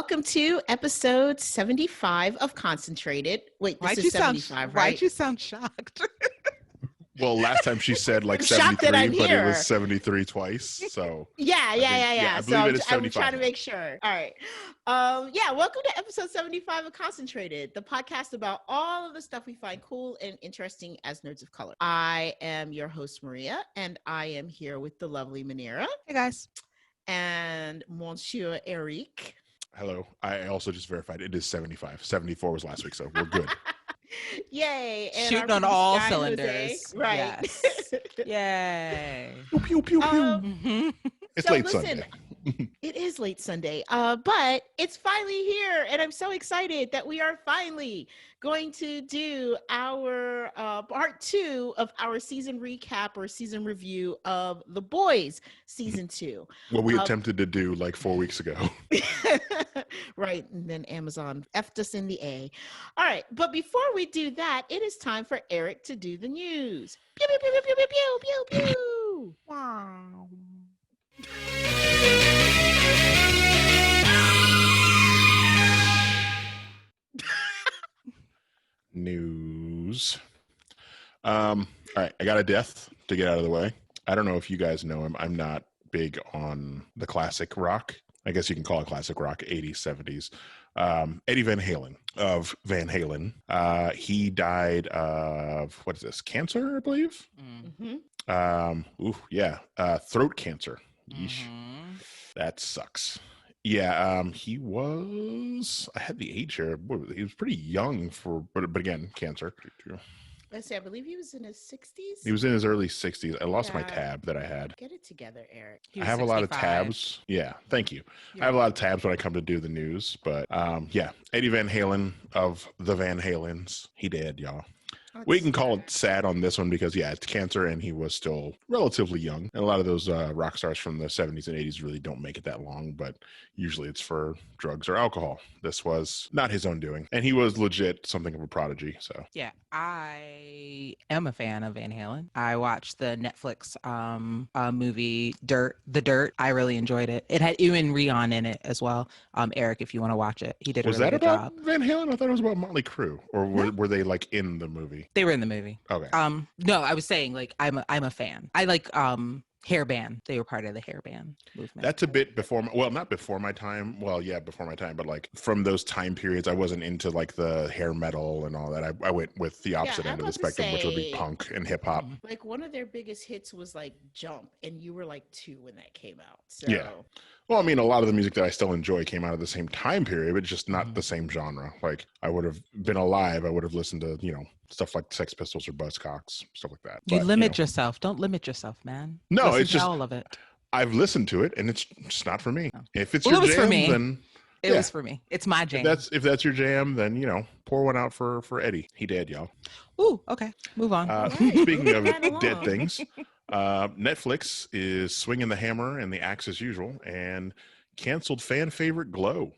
welcome to episode 75 of Concentrated. Wait, this is 75, right? Why'd you sound shocked? Well, last time she said like I'm shocked 73, that I'm but it here. was 73 twice. So Yeah. I So believe it is I'm 75 trying to now. make sure. All right. Welcome to episode 75 of Concentrated, the podcast about all of the stuff we find cool and interesting as nerds of color. I am your host, Maria, and I am here with the lovely Manira. Hey, guys. And Monsieur Eric. Hello. I also just verified it is 75. 74 was last week, so we're good. Yay. And Shooting our on all producer, cylinders. Jose. Right. Yes. Yay. Pew, pew, pew, pew. Mhm. It's so late listen, Sunday. It is late Sunday, but it's finally here, and I'm so excited that we are finally going to do our part 2 of our season recap or season review of The Boys season 2. What we attempted to do like 4 weeks ago. Right, and then Amazon effed us in the A. All right, but before we do that, it is time for Eric to do the news. Pew, pew, pew, pew, pew, pew, pew, pew. Wow. News. All right, I got a death to get out of the way. I don't know if you guys know him. I'm not big on the classic rock. I guess you can call it classic rock, 80s, 70s. Eddie Van Halen of Van Halen. He died of, what is this, cancer, I believe? Throat cancer. Yeesh. That sucks. Yeah, he was, I had the age here. He was pretty young but again, cancer. Let's see, I believe he was in his 60s. He was in his early 60s. I lost my Yeah. tab that I had. Get it together, Eric. He I was have a lot of 65. tabs. Yeah, thank you. I have a lot of tabs when I come to do the news. But Eddie Van Halen of the Van Halens. He did, y'all. We can call it sad on this one because, it's cancer and he was still relatively young. And a lot of those rock stars from the 70s and 80s really don't make it that long, but usually it's for drugs or alcohol. This was not his own doing. And he was legit something of a prodigy. So, Yeah, I am a fan of Van Halen. I watched the Netflix movie The Dirt. I really enjoyed it. It had Ewan Rion in it as well. Eric, if you want to watch it, he did was a really that good about job. Van Halen? I thought it was about Motley Crue. Or were they like in the movie? They were in the movie. Okay. No, I was saying like I'm a fan. I like hair band. They were part of the hair band movement. That's a bit before not before my time. Well, yeah, before my time, but like from those time periods, I wasn't into like the hair metal and all that. I went with the opposite I'm end of the about to spectrum, which would be say- punk and hip hop. Like one of their biggest hits was like Jump, and you were like 2 when that came out. So Yeah. Well, I mean, a lot of the music that I still enjoy came out of the same time period, but just not the same genre. Like I would have been alive, I would have listened to, stuff like Sex Pistols or Buzzcocks, stuff like that. You But, limit yourself. Don't limit yourself, man. No, Listen it's to just- all of it. I've listened to it and it's just not for me. Oh. If it's Well, your it was for jam, me. then It yeah. was for me. It's my jam. if that's your jam, then, pour one out for Eddie. He did, y'all. Ooh, okay. Move on. right. Speaking of Moving right dead along. things, Netflix is swinging the hammer and the axe as usual and canceled fan favorite Glow.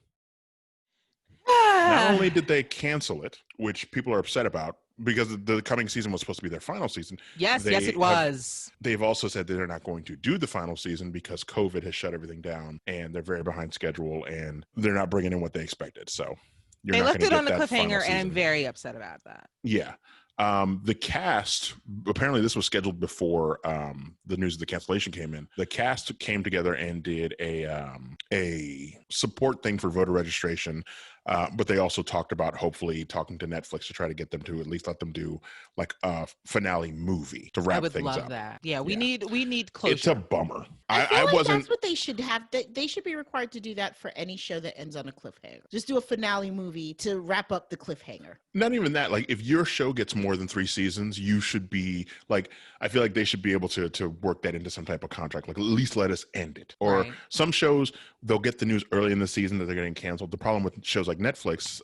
Not only did they cancel it, which people are upset about because the coming season was supposed to be their final season. yes, they it was. They've also said that they're not going to do the final season because COVID has shut everything down and they're very behind schedule and they're not bringing in what they expected. So you're They not left gonna it on a get that final cliffhanger, and I'm season. very upset about that. Yeah. The cast, apparently this was scheduled before the news of the cancellation came in. The cast came together and did a support thing for voter registration. But they also talked about hopefully talking to Netflix to try to get them to at least let them do like a finale movie to wrap I would things love up. that. Yeah, we Yeah. need closure. It's a bummer. I feel like wasn't. that's what they should have. They should be required to do that for any show that ends on a cliffhanger. Just do a finale movie to wrap up the cliffhanger. Not even that. Like, if your show gets more than 3 seasons, you should be like. I feel like they should be able to work that into some type of contract. Like, at least let us end it. Or Right. some shows they'll get the news early in the season that they're getting canceled. The problem with shows like Netflix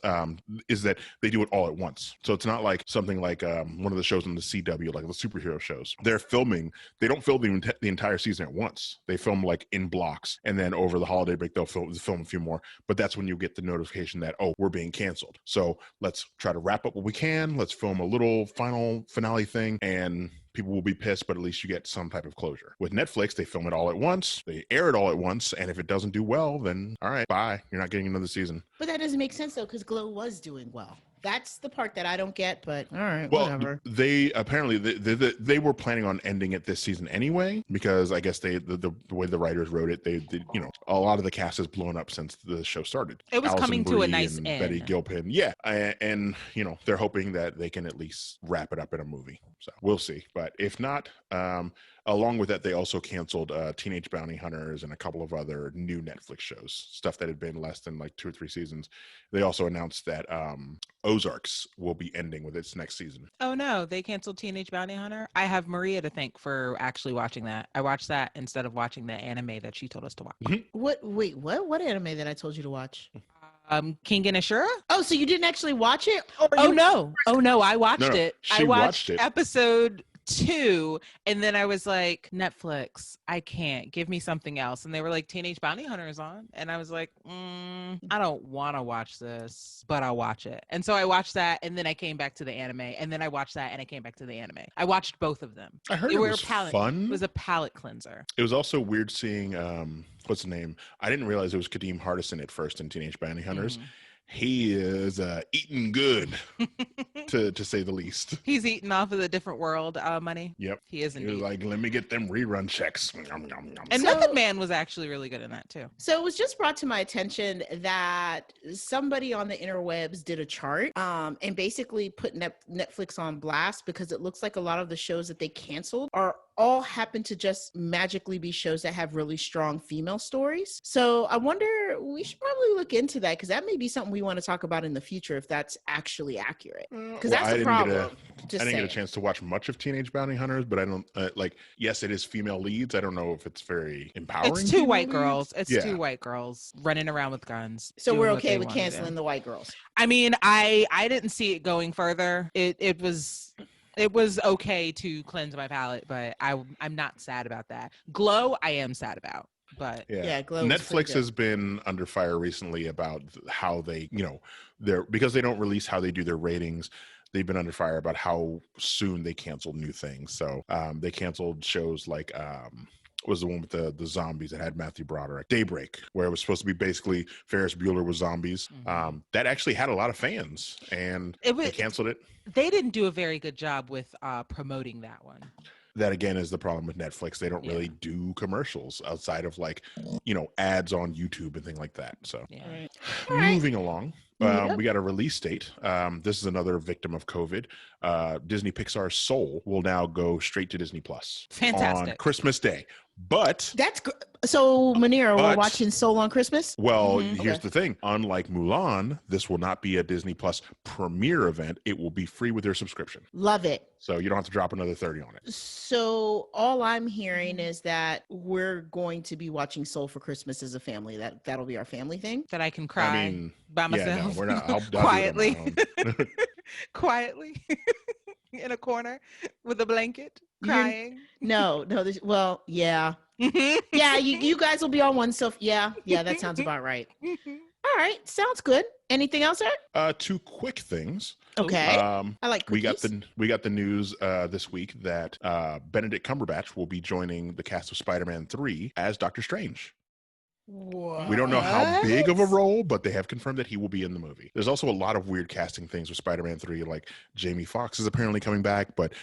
is that they do it all at once. So it's not like something like one of the shows on the CW, like the superhero shows. They're filming. They don't film the entire season at once. They film like in blocks, and then over the holiday break they'll film a few more. But that's when you get the notification that we're being canceled. So let's try to wrap up what we can. Let's film a little final finale thing, and people will be pissed, but at least you get some type of closure. With Netflix, they film it all at once, they air it all at once, and if it doesn't do well, then all right, bye. You're not getting another season. But that doesn't make sense though, because Glow was doing well. That's the part that I don't get, but all right, Well, whatever. they apparently they were planning on ending it this season anyway, because I guess the way the writers wrote it, they a lot of the cast has blown up since the show started. It was Alison coming to a Brie nice and end. Betty Gilpin, yeah, and they're hoping that they can at least wrap it up in a movie. So we'll see, but if not, along with that, they also canceled Teenage Bounty Hunters and a couple of other new Netflix shows, stuff that had been less than like 2 or 3 seasons. They also announced that Ozarks will be ending with its next season. Oh no, they canceled Teenage Bounty Hunter. I have Maria to thank for actually watching that. I watched that instead of watching the anime that she told us to watch. Mhm. What? Wait, what? What anime that I told you to watch? King and Ashura? Oh, so you didn't actually watch it? Or Oh no, I watched No, it. she I watched it. episode 2, and then I was like, Netflix, I can't, give me something else. And they were like, Teenage Bounty Hunter is on, and I was like, I don't want to watch this, but I'll watch it. And so I watched that, and then I came back to the anime, and then I watched that, and I came back to the anime. I watched both of them. I heard They it were was palate- fun. It was a palate cleanser. It was also weird seeing what's the name? I didn't realize it was Kadeem Hardison at first in Teenage Bounty Hunters. Mhm. He is eating good, to say the least. He's eating off of the different world money. Yep. He is He was indeed. like, let me get them rerun checks. Nom, nom, nom. And So- Method Man was actually really good in that too. So it was just brought to my attention that somebody on the interwebs did a chart and basically put Netflix on blast because it looks like a lot of the shows that they canceled are all happen to just magically be shows that have really strong female stories. So I wonder, we should probably look into that because that may be something we want to talk about in the future if that's actually accurate. Because that's the problem. I didn't get a chance to watch much of Teenage Bounty Hunters, but I don't yes, it is female leads. I don't know if it's very empowering. It's two female white leads. girls. It's Yeah. two white girls running around with guns. So we're doing what okay they with wanna do. canceling the white girls. I mean, I didn't see it going further. It was okay to cleanse my palate, but I'm not sad about that. Glow, I am sad about, but Yeah, Glow was pretty Netflix good. has been under fire recently about how they, because they don't release how they do their ratings. They've been under fire about how soon they canceled new things. So they canceled shows like was the one with the zombies that had Matthew Broderick, Daybreak, where it was supposed to be basically Ferris Bueller with zombies. Mhm. That actually had a lot of fans, and they canceled it. They didn't do a very good job with promoting that one. That again is the problem with Netflix. They don't really do commercials outside of ads on YouTube and things like that. So Yeah. All right. moving along. Yep. We got a release date. This is another victim of COVID. Disney Pixar's Soul will now go straight to Disney Plus on Fantastic. Christmas Day. But That's so, Manira, we're But- watching Soul on Christmas. well, Mhm. here's Okay. the thing. Unlike Mulan, this will not be a Disney Plus premiere event. It will be free with your subscription. Love it. So you don't have to drop another 30 on it. So all I'm hearing is that we're going to be watching Soul for Christmas as a family. That'll be our family thing. That I can cry I mean, by myself. yeah, no, we're not. I'll do it on my quietly, own. quietly in a corner with a blanket, You're- crying. No. Well, yeah. Yeah, you guys will be on one. So yeah, that sounds about right. All right, sounds good. Anything else, Eric? 2 quick things. Okay. I like We cookies. got the news this week that Benedict Cumberbatch will be joining the cast of Spider-Man 3 as Doctor Strange. We don't know how big of a role, but they have confirmed that he will be in the movie. There's also a lot of weird casting things with Spider-Man 3, like Jamie Foxx is apparently coming back, but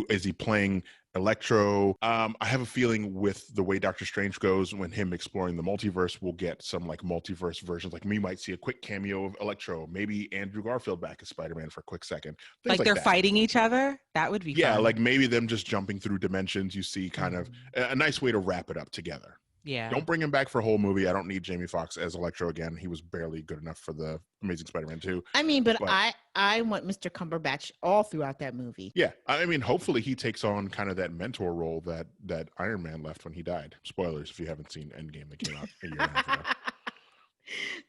is he playing Electro? I have a feeling with the way Doctor Strange goes, when him exploring the multiverse, we'll get some multiverse versions. Like we might see a quick cameo of Electro, maybe Andrew Garfield back as Spider-Man for a quick second. Things Like they're that. fighting each other. That would be Yeah, fun. like maybe them just jumping through dimensions. You see kind of a nice way to wrap it up together. Yeah. Don't bring him back for a whole movie. I don't need Jamie Foxx as Electro again. He was barely good enough for the Amazing Spider-Man 2. I mean, but But- I want Mr. Cumberbatch all throughout that movie. Yeah, I mean, hopefully he takes on kind of that mentor role that Iron Man left when he died. Spoilers if you haven't seen Endgame that came out a year and a half ago.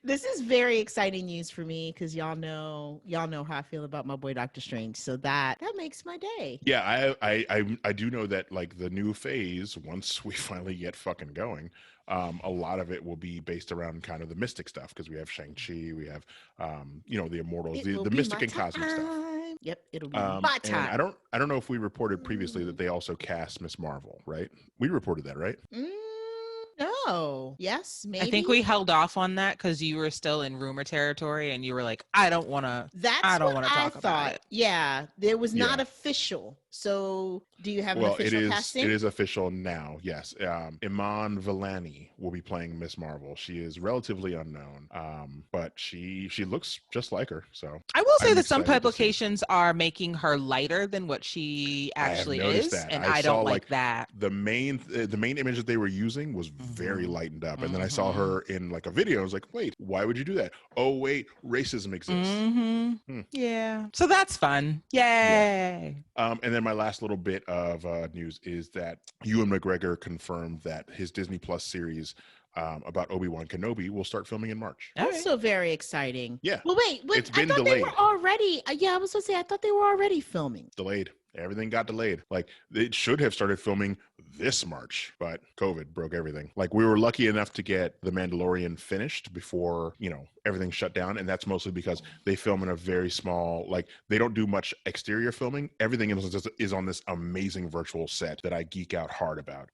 This is very exciting news for me because y'all know how I feel about my boy Doctor Strange. So that makes my day. Yeah, I do know that the new phase, once we finally get fucking going, a lot of it will be based around kind of the mystic stuff because we have Shang-Chi, we have the Immortals, It will the be mystic my and cosmic stuff. time. Yep, it'll be And my time. I don't know if we reported previously that they also cast Miss Marvel, right? We reported that, right? No. Yes, maybe. I think we held off on that because you were still in rumor territory and you were like, I don't want to That's what what I talk about thought. it. Yeah, it was not Yeah. official. So, do you have an Well, official it casting? is official now. Yes, Iman Vellani will be playing Miss Marvel. She is relatively unknown, but she looks just like her. So I will say I'm that some excited to see. publications are making her lighter than what she I have actually noticed is, that. and I I saw don't like that. the main image that they were using was very Mhm. lightened up, and then I saw her in like a video. I was like, wait, why would you do that? Oh wait, racism exists. Yeah, so that's fun. Yay! And then my last little bit of news is that Ewan McGregor confirmed that his Disney Plus series about Obi-Wan Kenobi will start filming in March. All right. Also very exciting. Yeah. Well, wait, It's I been thought they delayed. were already. Yeah, I was gonna say I thought they were already filming. Delayed. Everything got delayed. Like it should have started filming this March, but COVID broke everything. Like we were lucky enough to get The Mandalorian finished before, everything shut down. And that's mostly because they film in a very small, like they don't do much exterior filming. Everything is on this amazing virtual set that I geek out hard about.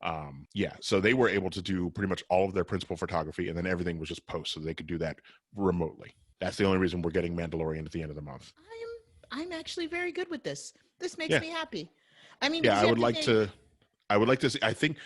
Yeah. So they were able to do pretty much all of their principal photography and then everything was just post so they could do that remotely. That's the only reason we're getting Mandalorian at the end of the month. I'm actually very good with this. This makes Yeah. me happy. I mean, Yeah, because I you would have like think- to. I would like to see. I think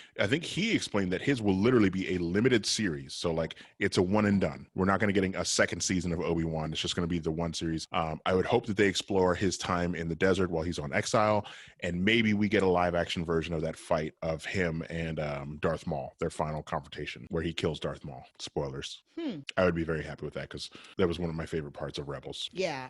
he explained that his will literally be a limited series. So like it's a one and done. We're not going to getting a second season of Obi-Wan. It's just going to be the one series. I would hope that they explore his time in the desert while he's on exile, and maybe we get a live action version of that fight of him and Darth Maul, their final confrontation where he kills Darth Maul. Spoilers. I would be very happy with that because that was one of my favorite parts of Rebels. Yeah,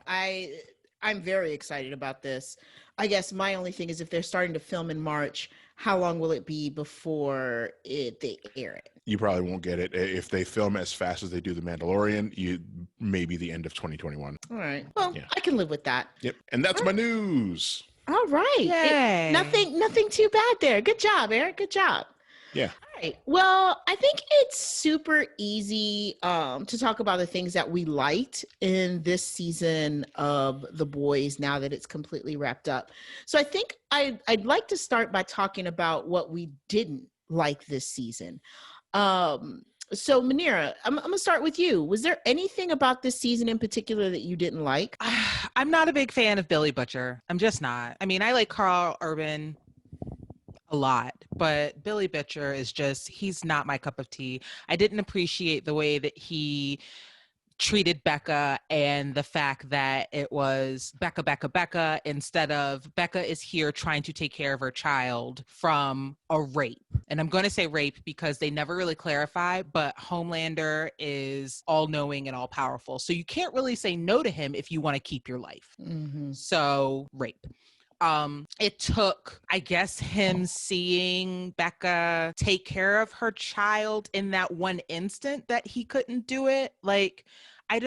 I'm very excited about this. I guess my only thing is if they're starting to film in March, how long will it be before they air it? You probably won't get it if they film as fast as they do The Mandalorian. Maybe the end of 2021. All right. Well, Yeah. I can live with that. Yep, and that's my news. All right. Yay. Nothing too bad there. Good job, Eric. Good job. Yeah. All right. Well, I think it's super easy to talk about the things that we liked in this season of The Boys now that it's completely wrapped up. So I think I'd like to start by talking about what we didn't like this season. So Manira, I'm going to start with you. Was there anything about this season in particular that you didn't like? I'm not a big fan of Billy Butcher. I'm just not. I mean, I like Carl Urban a lot, but Billy Butcher he's not my cup of tea. I didn't appreciate the way that he treated Becca and the fact that it was Becca instead of Becca is here trying to take care of her child from a rape. And I'm going to say rape because they never really clarify, but Homelander is all knowing and all powerful. So you can't really say no to him if you want to keep your life. Mm-hmm. So rape. It took, I guess, him seeing Becca take care of her child in that one instant that he couldn't do it. Like, I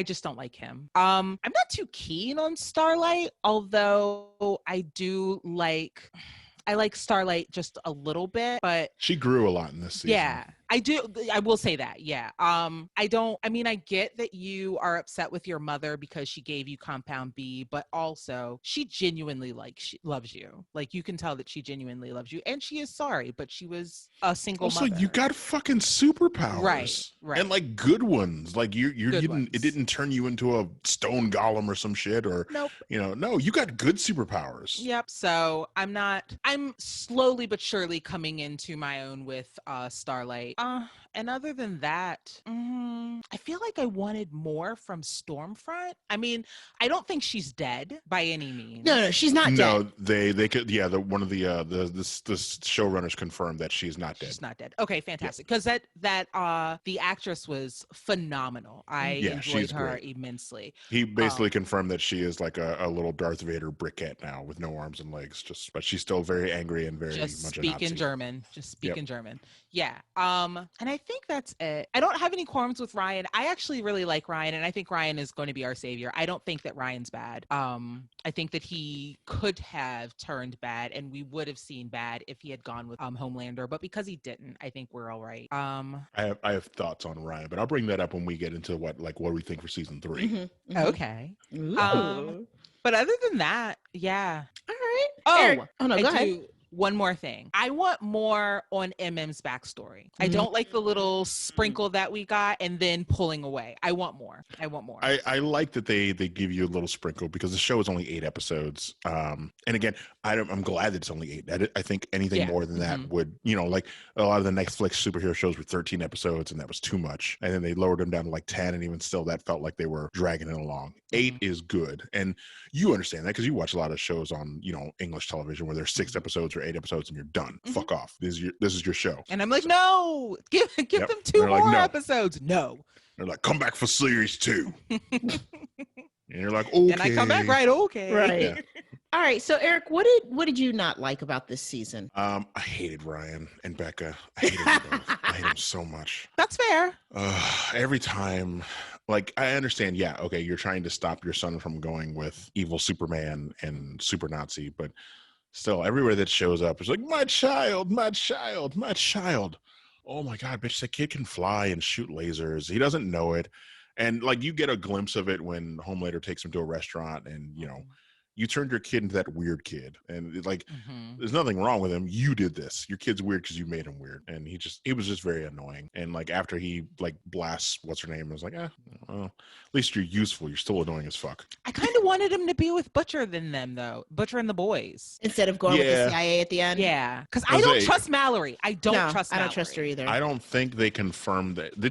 just don't like him. I'm not too keen on Starlight, although I like Starlight just a little bit, but She grew a lot in this season. yeah, I do. I will say that. Yeah. I get that you are upset with your mother because she gave you Compound B, but also she genuinely loves you. Like you can tell that she genuinely loves you and she is sorry, but she was a single Also, mother. you got fucking superpowers. Right. And like good ones. Like you Good didn't ones. it didn't turn you into a stone golem or some shit or Nope. no, you got good superpowers. Yep. So I'm slowly but surely coming into my own with Starlight. And other than that, I feel like I wanted more from Stormfront. I mean, I don't think she's dead by any means. No, she's not dead. No, they could one of the showrunners confirmed that she's not dead. She's not dead. Okay, fantastic. Because the actress was phenomenal. I Yeah, enjoyed she's her great. immensely. He basically confirmed that she is like a little Darth Vader briquette now with no arms and legs. But she's still very angry and very Just much a speak Nazi. in German. Just speak Yep. in German. Yeah. And I think that's it. I don't have any qualms with Ryan. I actually really like Ryan, and I think Ryan is going to be our savior. I don't think that Ryan's bad. I think that he could have turned bad, and we would have seen bad if he had gone with Homelander. But because he didn't, I think we're all right. I have thoughts on Ryan, but I'll bring that up when we get into what we think for season 3. Mhm, mhm. Okay. Ooh. But other than that, yeah. All right. Oh, Eric. Oh no, I go ahead. do one more thing. I want more on MM's backstory. I don't like the little sprinkle that we got and then pulling away. I want more. I want more. I like that they give you a little sprinkle because the show is only 8 episodes. And again, I'm glad that it's only 8. I think anything more than that would, like a lot of the Netflix superhero shows were 13 episodes and that was too much. And then they lowered them down to like 10, and even still that felt like they were dragging it along. 8 is good. And you understand that because you watch a lot of shows on, English television where there's 6 episodes or 8 episodes and you're done. Fuck off. This is your show. And I'm like, no, give them 2 more like, no. episodes. No. They're like, come back for series 2. And you're like, okay. And I come back, right? Okay. Right. Yeah. All right. So Eric, what did you not like about this season? I hated Ryan and Becca. I hated them both. I hate them so much. That's fair. Every time, like, I understand, yeah, okay, you're trying to stop your son from going with evil Superman and Super Nazi, but still, everywhere that shows up, it's like, my child, my child, my child. Oh my God, bitch, that kid can fly and shoot lasers. He doesn't know it. And like, you get a glimpse of it when Homelander takes him to a restaurant and, you turned your kid into that weird kid. And it's like, there's nothing wrong with him. You did this. Your kid's weird because you made him weird. And he was just very annoying. And like, after he like blasts, what's her name? I was like, well, at least you're useful. You're still annoying as fuck. I kind of wanted him to be with Butcher than them, though. Butcher and the boys. Instead of going with the CIA at the end? Yeah. Because I don't trust Mallory. I don't trust Mallory. I don't trust her either. I don't think they confirmed that. They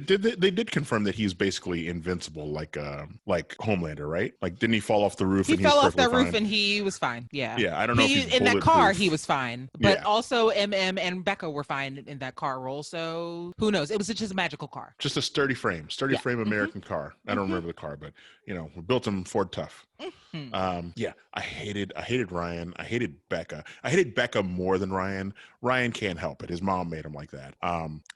did confirm that he's basically invincible, like Homelander, right? Like, didn't he fall off the roof? He fell off the roof and he was fine. Yeah. Yeah, I don't know if he's in that car, he was fine. But Yeah. also MM and Becca were fine in that car roll. So who knows? It was just a magical car. Just a sturdy frame American car. I don't remember the car, but we built them Ford Tough. Yeah, I hated Ryan. I hated Becca. I hated Becca more than Ryan. Ryan can't help it. His mom made him like that.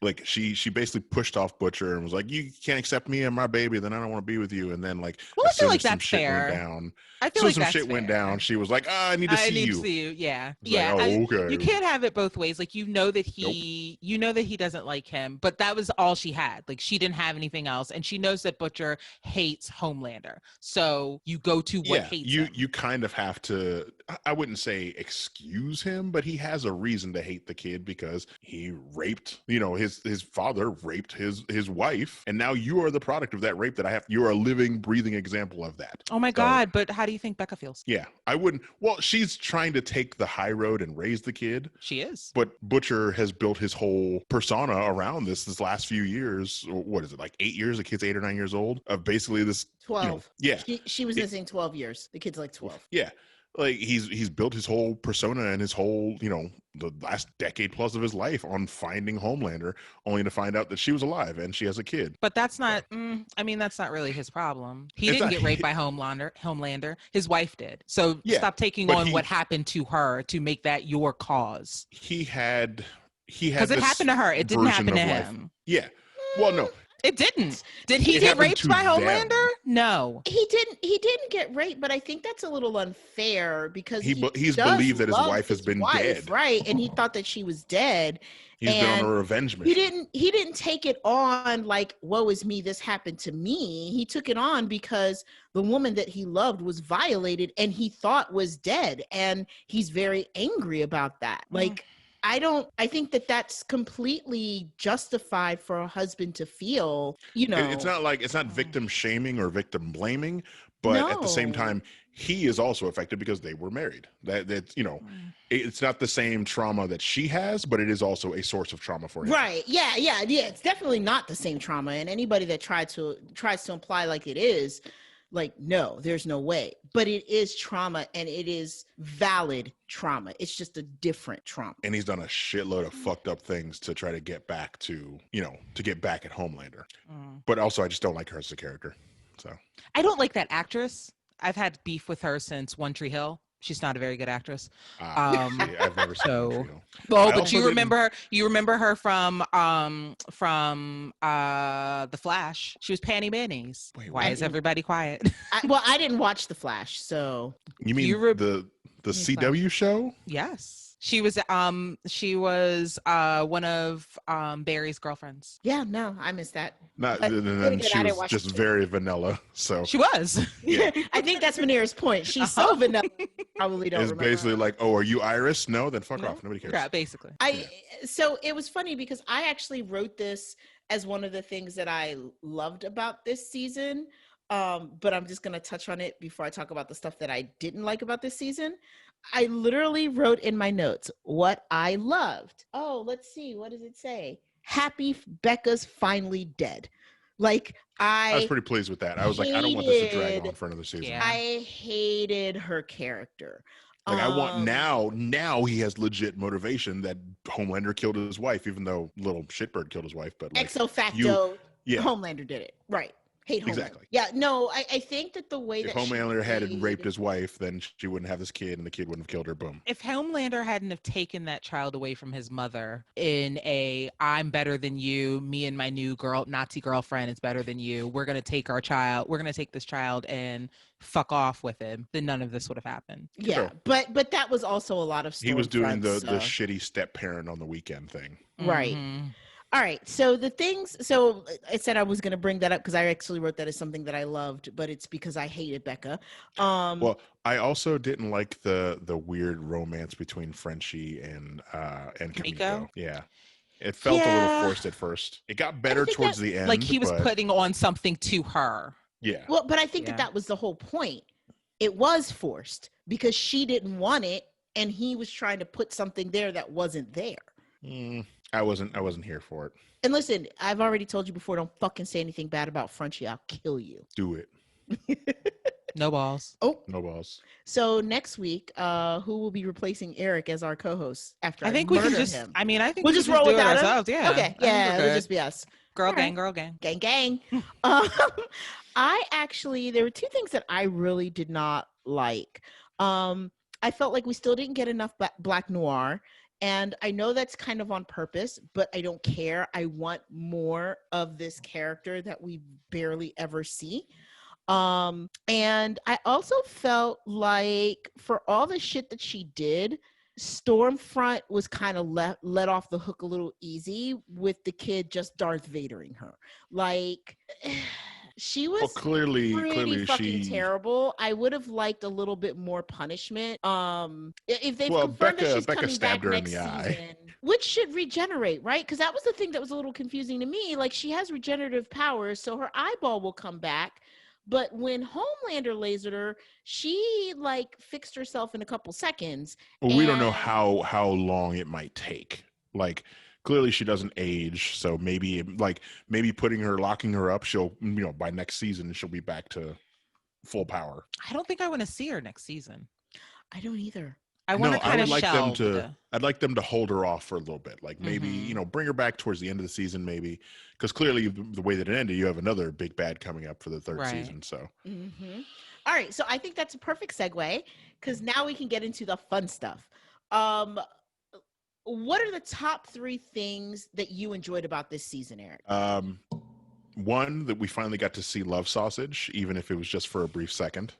Like she basically pushed off Butcher and was like, you can't accept me and my baby, then I don't want to be with you. And then like, well, as I feel soon like as some that's shit fair. went down, I feel as like some that's shit went fair. down, she was like, I need to see you. Yeah. Yeah. Like, okay. You can't have it both ways. Like, that he doesn't like him, but that was all she had. Like, she didn't have anything else. And she knows that Butcher hates Homelander. So you go to what hates him. You kind of have to, I wouldn't say excuse him, but he has a reason to hate the kid because he raped, his father raped his wife. And now you are the product of that rape you're a living, breathing example of that. Oh my God. But how do you think Becca feels? Yeah, I wouldn't. Well, she's trying to take the high road and raise the kid. She is. But Butcher has built his whole persona around this last few years. What is it, like 8 years? The kid's 8 or 9 years old, of basically this 12. Yeah. She was missing 12 years. The kid's like 12. Yeah. Like he's built his whole persona and his whole, the last decade plus of his life on finding Homelander, only to find out that she was alive and she has a kid. But that's not, that's not really his problem. He didn't get raped by Homelander. His wife did. So stop taking on what happened to her to make that your cause. He had because it happened to her. It didn't happen to him. Yeah. Well, no. It didn't. Did he get raped by Homelander? No. He didn't get raped, but I think that's a little unfair because he's believed that his wife has been dead. Right. And he thought that she was dead. He's been on a revenge mission. He didn't take it on like, woe is me, this happened to me. He took it on because the woman that he loved was violated and he thought was dead. And he's very angry about that. Like, I think that that's completely justified for a husband to feel, It's not victim shaming or victim blaming, but at the same time, he is also affected because they were married. It's not the same trauma that she has, but it is also a source of trauma for him. Right. Yeah. It's definitely not the same trauma. And anybody that tries to imply like it is, like, no, there's no way. But it is trauma and it is valid trauma. It's just a different trauma. And he's done a shitload of fucked up things to try to get back to, to get back at Homelander. But also, I just don't like her as a character. So I don't like that actress. I've had beef with her since One Tree Hill. She's not a very good actress. I've never seen One Tree Hill. Well, but you remember her. You remember her from The Flash. She was Panty Mayonnaise. Why is everybody quiet? I didn't watch The Flash, so you mean the The Newsflash. CW show? Yes. She was one of Barry's girlfriends. Yeah, no, I missed that. Not, But and then then again, she I didn't was watch just the show. very vanilla. So She was. Yeah. I think that's Manira's point. She's so vanilla. Probably don't it's remember. basically like, oh, are you Iris? No, then fuck No. off. Nobody cares. Yeah, basically. So it was funny because I actually wrote this as one of the things that I loved about this season. But I'm just gonna touch on it before I talk about the stuff that I didn't like about this season. I literally wrote in my notes what I loved. Oh, let's see. What does it say? Happy Becca's finally dead. Like I was pretty pleased with that. I was like, I don't want this to drag hated- on for another season. Yeah. I hated her character. Like I want Um, now he has legit motivation that Homelander killed his wife, even though little shitbird killed his wife. But like, Exo facto, yeah, Homelander did it. Right. Hate Homelander. Exactly. Yeah, no, I think that the way if that she Homelander hadn't played- raped his wife, then she wouldn't have this kid, and the kid wouldn't have killed her. Boom. If Homelander hadn't have taken that child away from his mother in a I'm better than you, me and my new Nazi girlfriend is better than you, we're going to take this child and fuck off with him, then none of this would have happened. Yeah, Sure. but that was also a lot of He was doing the Stormfront, so- shitty step parent on the weekend thing. Right. Mhm. All right. So the things, so I said I was going to bring that up because I actually wrote that as something that I loved, but it's because I hated Becca. Well, I also didn't like the weird romance between Frenchie and Kimiko. Kimiko? Yeah. It felt a Yeah. little forced at first. It got better think towards the end. Like he was but putting on something to her. yeah. well, but I think Yeah. that was the whole point. It was forced because she didn't want it, and he was trying to put something there that wasn't there. I wasn't here for it. And listen, I've already told you before, don't fucking say anything bad about Frenchie. I'll kill you. Do it. No balls. Oh, No balls. so next week, who will be replacing Eric as our co-host after I think we can murder just him? I mean, I think We'll we just can roll do it without him? ourselves. Yeah. Okay, I think yeah, we're it'll good. just be us. Girl All right. gang, girl gang. Gang, gang. um, there were two things that I really did not like. I felt like we still didn't get enough Black Noir. And I know that's kind of on purpose, but I don't care. I want more of this character that we barely ever see. And I also felt like for all the shit that she did, Stormfront was kind of let off the hook a little easy with the kid just Darth Vadering her. Like she was Well, clearly pretty fucking she. terrible. I would have liked a little bit more punishment. If they've Well, confirmed that she's Becca coming stabbed back her in next the eye. season, which should regenerate, right? Because that was the thing that was a little confusing to me. Like she has regenerative powers, so her eyeball will come back. But when Homelander lasered her, she like fixed herself in a couple seconds. Well, we don't know and- how long it might take. Like clearly she doesn't age, so maybe locking her up, she'll by next season she'll be back to full power. I don't think I want to see her next season. I don't either. I want to kind of would like them shelve to. the- I'd like them to hold her off for a little bit, like maybe Mhm. bring her back towards the end of the season, maybe because clearly the way that it ended, you have another big bad coming up for the third Right. season. So Mm-hmm. All right, so I think that's a perfect segue because now we can get into the fun stuff. What are the top 3 things that you enjoyed about this season, Eric? one that we finally got to see Love Sausage, even if it was just for a brief second.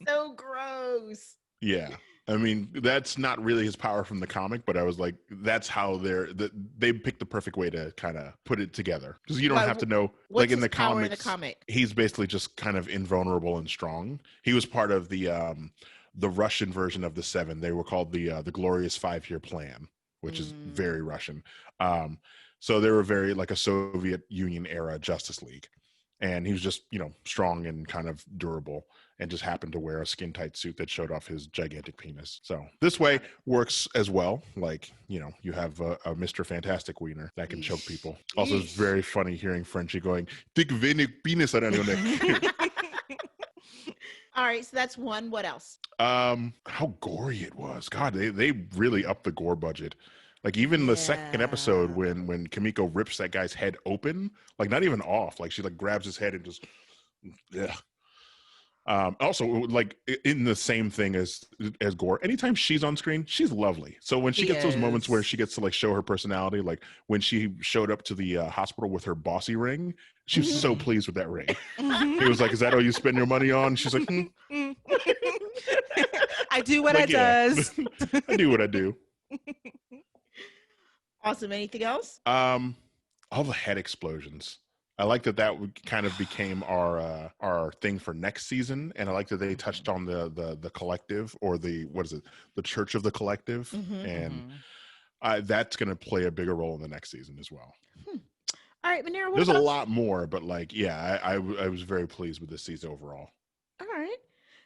So gross. Yeah. I mean, that's not really his power from the comic, but I was like, that's how they picked the perfect way to kind of put it together. Because you don't Why, have to know, What's like in his the power comics, in the comic? he's basically just kind of invulnerable and strong. He was part of the Russian version of the Seven. They were called the Glorious 5-Year Plan, which is very Russian. So they were very like a Soviet Union era Justice League. And he was just, strong and kind of durable and just happened to wear a skin tight suit that showed off his gigantic penis. So this way works as well. Like, you have a Mr. Fantastic wiener that can choke people. Also, it's very funny hearing Frenchie going, "Dick venig penis around your neck." All right, so that's one. What else? How gory it was. God, they really upped the gore budget. Like even the second episode Yeah. when Kimiko rips that guy's head open, like not even off, like she like grabs his head and just yeah. Also like in the same thing as Gore, anytime she's on screen, she's lovely. So when she gets those moments where Yes. she gets to like show her personality, like when she showed up to the hospital with her bossy ring, she was so pleased with that ring. He was like, "Is that all you spend your money on?" She's like, I do what I Like, yeah. does. I do what I do. Awesome. Anything else? All the head explosions. I like that kind of became our thing for next season, and I like that they touched on the collective, or the Church of the Collective, and that's going to play a bigger role in the next season as well. All right, Manera. There's a lot more, but like, yeah, I was very pleased with this season overall. All right.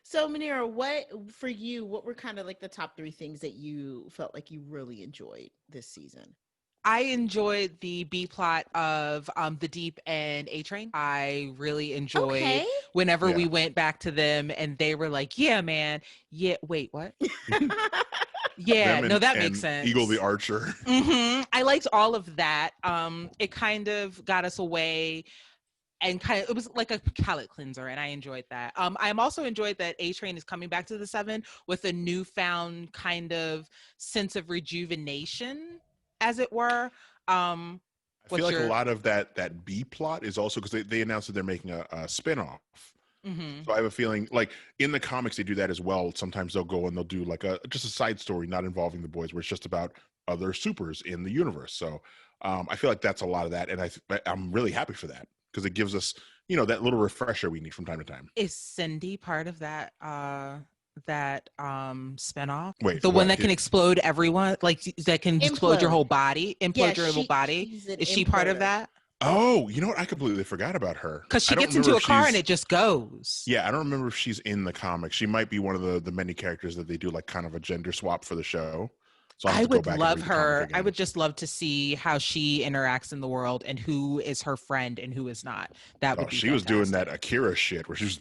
So, Manera, what were kind of like the top 3 things that you felt like you really enjoyed this season? I enjoyed the B plot of the Deep and A Train. I really enjoyed whenever we went back to them and they were like, "Yeah, man. Yeah, wait, what?" Yeah, no, that makes sense. Eagle the Archer. I liked all of that. It kind of got us away. And it was like a palate cleanser, and I enjoyed that. I also enjoyed that A Train is coming back to the 7 with a newfound kind of sense of rejuvenation, as it were. I feel like a lot of that B plot is also because they announced that they're making a spinoff. So I have a feeling, like in the comics, they do that as well. Sometimes they'll go and they'll do like just a side story, not involving the boys, where it's just about other supers in the universe. So I feel like that's a lot of that, and I'm really happy for that, because it gives us, that little refresher we need from time to time. Is Cindy part of that spinoff? Wait, the one that can explode everyone, like that can explode your whole body, implode your whole body? Is she part of that? Oh, you know what? I completely forgot about her. Because she gets into a car and it just goes. Yeah, I don't remember if she's in the comics. She might be one of the many characters that they do like kind of a gender swap for the show. So I would love her. I would just love to see how she interacts in the world and who is her friend and who is not. That would be she was doing that Akira shit where she's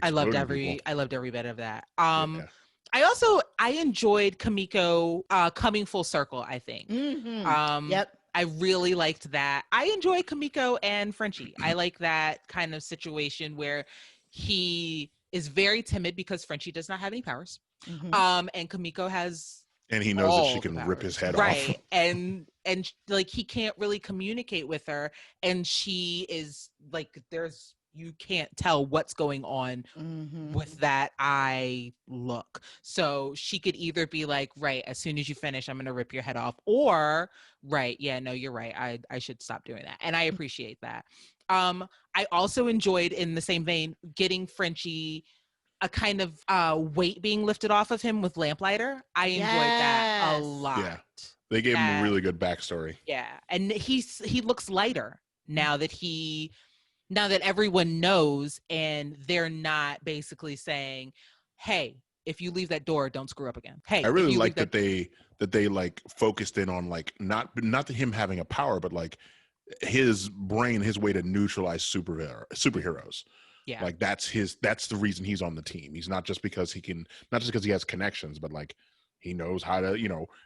I loved every bit of that. I enjoyed Kimiko coming full circle, I think. Yep. I really liked that. I enjoy Kimiko and Frenchie. I like that kind of situation where he is very timid because Frenchie does not have any powers. And Kimiko has, and he knows that she can rip his head off. Right. And like he can't really communicate with her, and she is like, you can't tell what's going on with that eye look. So she could either be like, right, as soon as you finish, I'm going to rip your head off, or right, yeah, no, you're right, I should stop doing that. And I appreciate that. I also enjoyed, in the same vein, getting Frenchie a kind of weight being lifted off of him with Lamplighter. I enjoyed that a lot. Yeah. They gave him a really good backstory. Yeah. And he looks lighter now that everyone knows, and they're not basically saying, hey, if you leave that door, don't screw up again. Hey, I really like that they like focused in on like not him having a power, but like his brain, his way to neutralize superheroes. Yeah. Like that's the reason he's on the team. He's not just because he has connections, but like he knows how to,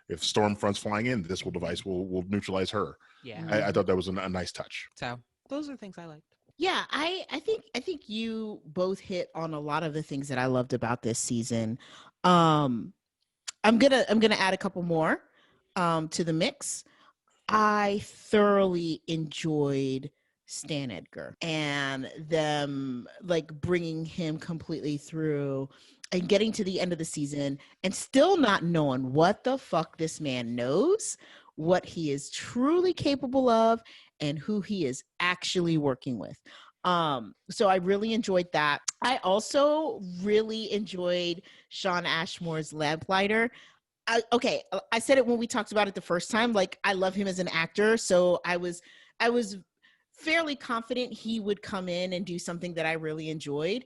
if Stormfront's flying in, this device will neutralize her. Yeah. I thought that was a nice touch. So those are things I liked. Yeah, I think you both hit on a lot of the things that I loved about this season. I'm gonna add a couple more to the mix. I thoroughly enjoyed Stan Edgar and them like bringing him completely through and getting to the end of the season and still not knowing what the fuck this man knows, what he is truly capable of, and who he is actually working with. So I really enjoyed that. I also really enjoyed Shawn Ashmore's Lamplighter. I said it when we talked about it the first time. Like, I love him as an actor, so I was fairly confident he would come in and do something that I really enjoyed.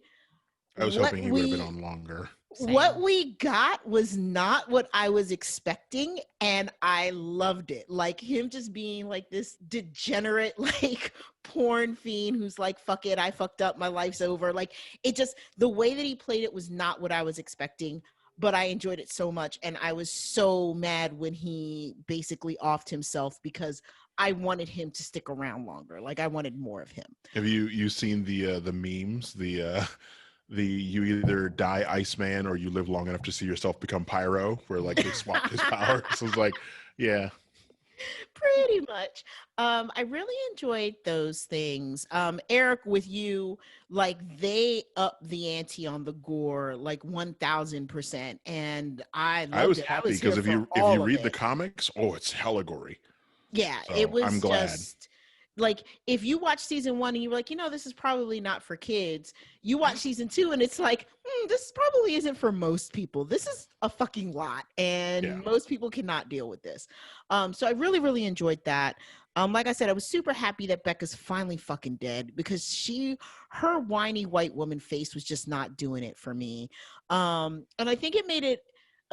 I was hoping he would have been on longer. What we got was not what I was expecting, and I loved it. Like, him just being like this degenerate, like, porn fiend who's like, fuck it, I fucked up, my life's over. Like, it just, the way that he played it was not what I was expecting, but I enjoyed it so much. And I was so mad when he basically offed himself because I wanted him to stick around longer. Like, I wanted more of him. Have you seen the memes? The you either die Iceman or you live long enough to see yourself become Pyro, where like they swapped his power. So it's like, yeah. Pretty much. I really enjoyed those things. Eric, with you, like they upped the ante on the gore like 1000%. And I I loved was it. I happy was here because for if you all of read the it. comics, oh, it's hella gory. Yeah, it So I'm was glad. just like if you watch season one and you were like, this is probably not for kids. You watch season two and it's like, this probably isn't for most people. This is a fucking lot, Yeah. and most people cannot deal with this. So I really, really enjoyed that. Like I said, I was super happy that Becca's finally fucking dead because her whiny white woman face was just not doing it for me. And I think it made it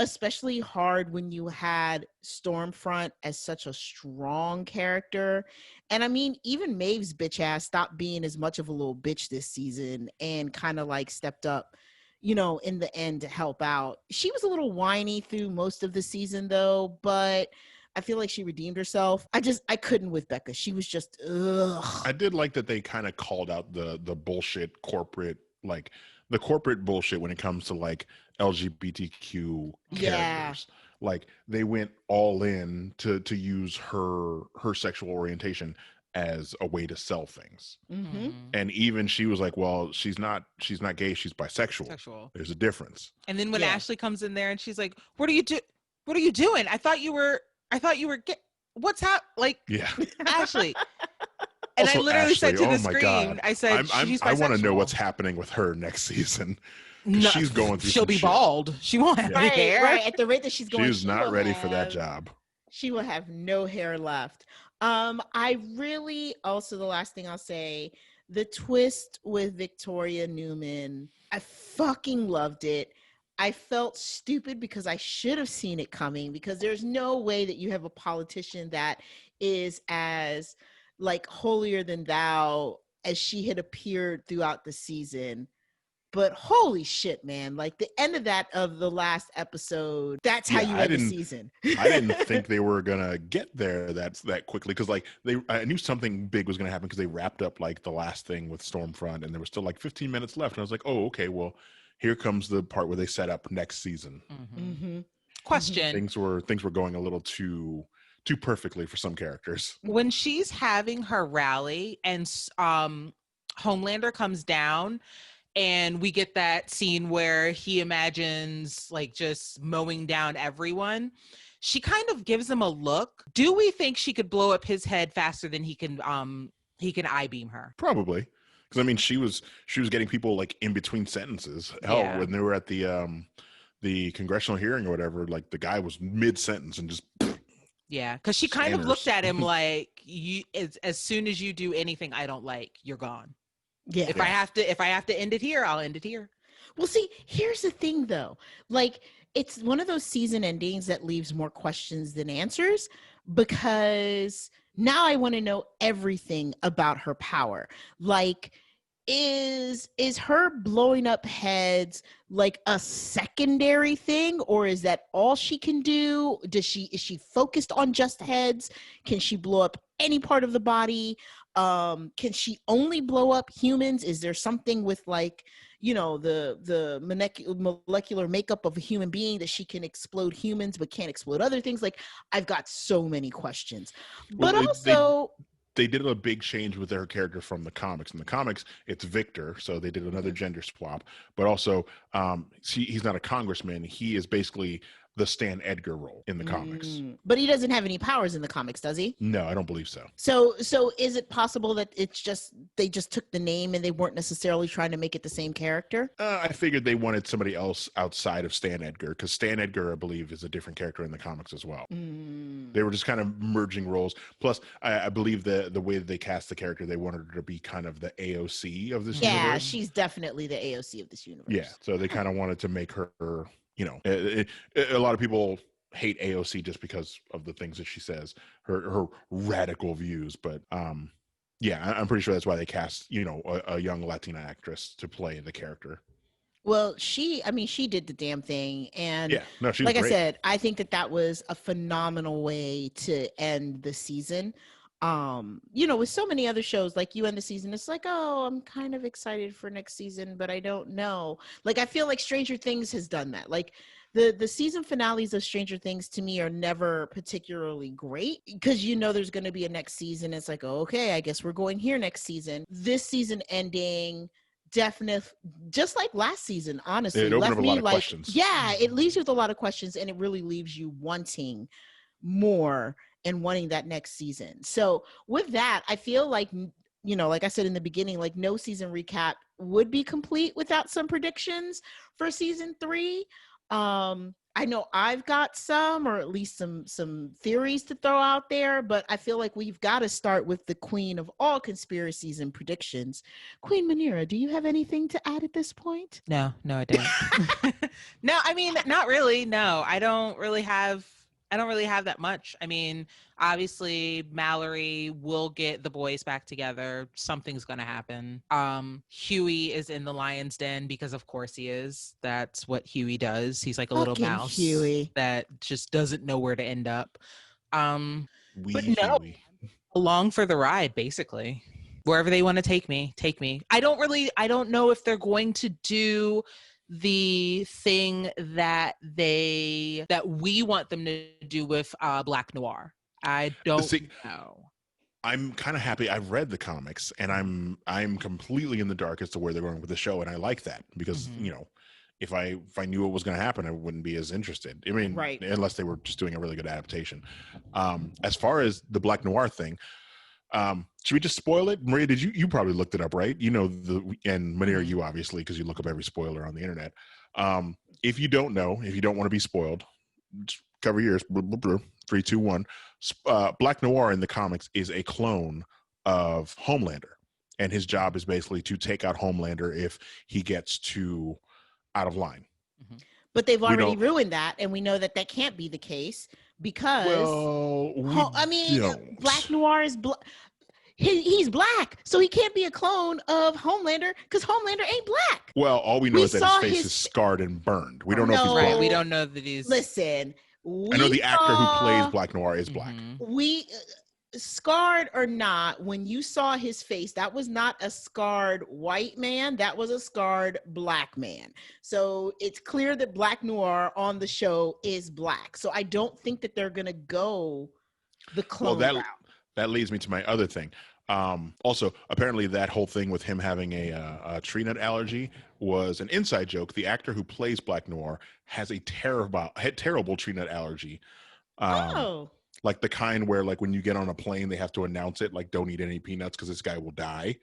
especially hard when you had Stormfront as such a strong character. And I mean, even Maeve's bitch ass stopped being as much of a little bitch this season and kind of like stepped up, in the end to help out. She was a little whiny through most of the season though, but I feel like she redeemed herself. I couldn't with Becca. She was just ugh. I did like that they kind of called out the bullshit corporate, like the corporate bullshit when it comes to like LGBTQ characters. Yeah. Like they went all in to use her sexual orientation as a way to sell things. Mm-hmm. And even she was like, well, she's not gay, she's bisexual. Sexual. There's a difference. And then when Yeah. Ashley comes in there and she's like, what are you doing? I thought you were what's like Yeah. Ashley. And Also, I literally said Ashley, to oh the my screen, God. I said, she's I want to know bisexual. what's happening with her next season. 'Cause No, she's going through she'll some be shit. bald. She won't have any hair. Right. At the rate that she's going, She's she not will ready for that have- job. She will have no hair left. I really also, the last thing I'll say, the twist with Victoria Newman, I fucking loved it. I felt stupid because I should have seen it coming, because there's no way that you have a politician that is as like holier than thou as she had appeared throughout the season. But holy shit, man, like the end of the last episode, that's how Yeah, you I end the didn't- season. I didn't think they were gonna get there that quickly, because like I knew something big was gonna happen because they wrapped up like the last thing with Stormfront and there was still like 15 minutes left, and I was like, oh, okay, well, here comes the part where they set up next season. Mm-hmm. Question. Things were going a little too perfectly for some characters. When she's having her rally and Homelander comes down and we get that scene where he imagines like just mowing down everyone, she kind of gives him a look. Do we think she could blow up his head faster than he can I-beam her? Probably. Because I mean, she was getting people like in between sentences. Hell, Yeah. when they were at the congressional hearing or whatever, like the guy was mid-sentence and just Yeah, because she kind of looked Scanners. at him like, you as soon as you do anything I don't like, you're gone. Yeah. If I have to end it here, I'll end it here. Well, see, here's the thing though. Like, it's one of those season endings that leaves more questions than answers, because now I want to know everything about her power. Like, is her blowing up heads like a secondary thing, or is that all she can do? Is she focused on just heads? Can she blow up any part of the body? Can she only blow up humans? Is there something with like, the molecular makeup of a human being that she can explode humans but can't explode other things? Like, I've got so many questions. But Well, also, they did a big change with their character from the comics. In the comics, it's Victor, so they did another gender swap. But also, he's not a congressman. He is basically the Stan Edgar role in the comics. But he doesn't have any powers in the comics, does he? No, I don't believe so. So is it possible that they just took the name and they weren't necessarily trying to make it the same character? I figured they wanted somebody else outside of Stan Edgar, because Stan Edgar, I believe, is a different character in the comics as well. They were just kind of merging roles. Plus, I believe the way that they cast the character, they wanted her to be kind of the AOC of this Yeah, universe. she's definitely the AOC of this universe. Yeah, so they kind of wanted to make her, a lot of people hate AOC just because of the things that she says, her radical views. But yeah, I'm pretty sure that's why they cast, a young Latina actress to play the character. Well, she did the damn thing. And Yeah, no, she's like great. I said, I think that was a phenomenal way to end the season. With so many other shows, like you end the season, it's like, oh, I'm kind of excited for next season, but I don't know. Like, I feel like Stranger Things has done that. Like, the season finales of Stranger Things to me are never particularly great because there's going to be a next season. It's like, oh, okay, I guess we're going here next season. This season ending definite, just like last season, honestly, It opened left up a me lot of like, questions. yeah, it leaves you with a lot of questions, and it really leaves you wanting more and wanting that next season. So with that, I feel like, like I said in the beginning, like no season recap would be complete without some predictions for season 3. I know I've got some, or at least some theories to throw out there, but I feel like we've got to start with the queen of all conspiracies and predictions. Queen Manira, do you have anything to add at this point? No, I don't. No, I mean, not really. No, I don't really have that much. I mean, obviously Mallory will get the boys back together. Something's going to happen. Huey is in the lion's den because of course he is. That's what Huey does. He's like a little Fucking mouse Huey. that just doesn't know where to end up. But Huey. along for the ride, basically. Wherever they want to take me, take me. I don't know if they're going to do the thing that we want them to do with Black Noir. I don't know. I'm kind of happy. I've read the comics, and I'm completely in the dark as to where they're going with the show, and I like that because if I knew what was going to happen, I wouldn't be as interested. I mean, right. Unless they were just doing a really good adaptation. As far as the Black Noir thing, should we just spoil it? Maria, did you probably looked it up, right? And Manira, you obviously, because you look up every spoiler on the internet. If you don't know, if you don't want to be spoiled, just cover your ears. 3, 2, 1. Black Noir in the comics is a clone of Homelander, and his job is basically to take out Homelander if he gets too out of line. But they've already ruined that, and we know that can't be the case because Black Noir is he's black, so he can't be a clone of Homelander because Homelander ain't black. Well, all we know is that his face is scarred and burned. We don't know if he's black. We don't know that he's. Listen, I know the actor who plays Black Noir is black. Scarred or not, when you saw his face, that was not a scarred white man, that was a scarred black man. So it's clear that Black Noir on the show is black. So I don't think that they're gonna go the clone route. That leads me to my other thing. Also, apparently that whole thing with him having a tree nut allergy was an inside joke. The actor who plays Black Noir has a terrible tree nut allergy. Like the kind where, like, when you get on a plane, they have to announce it, like, don't eat any peanuts because this guy will die.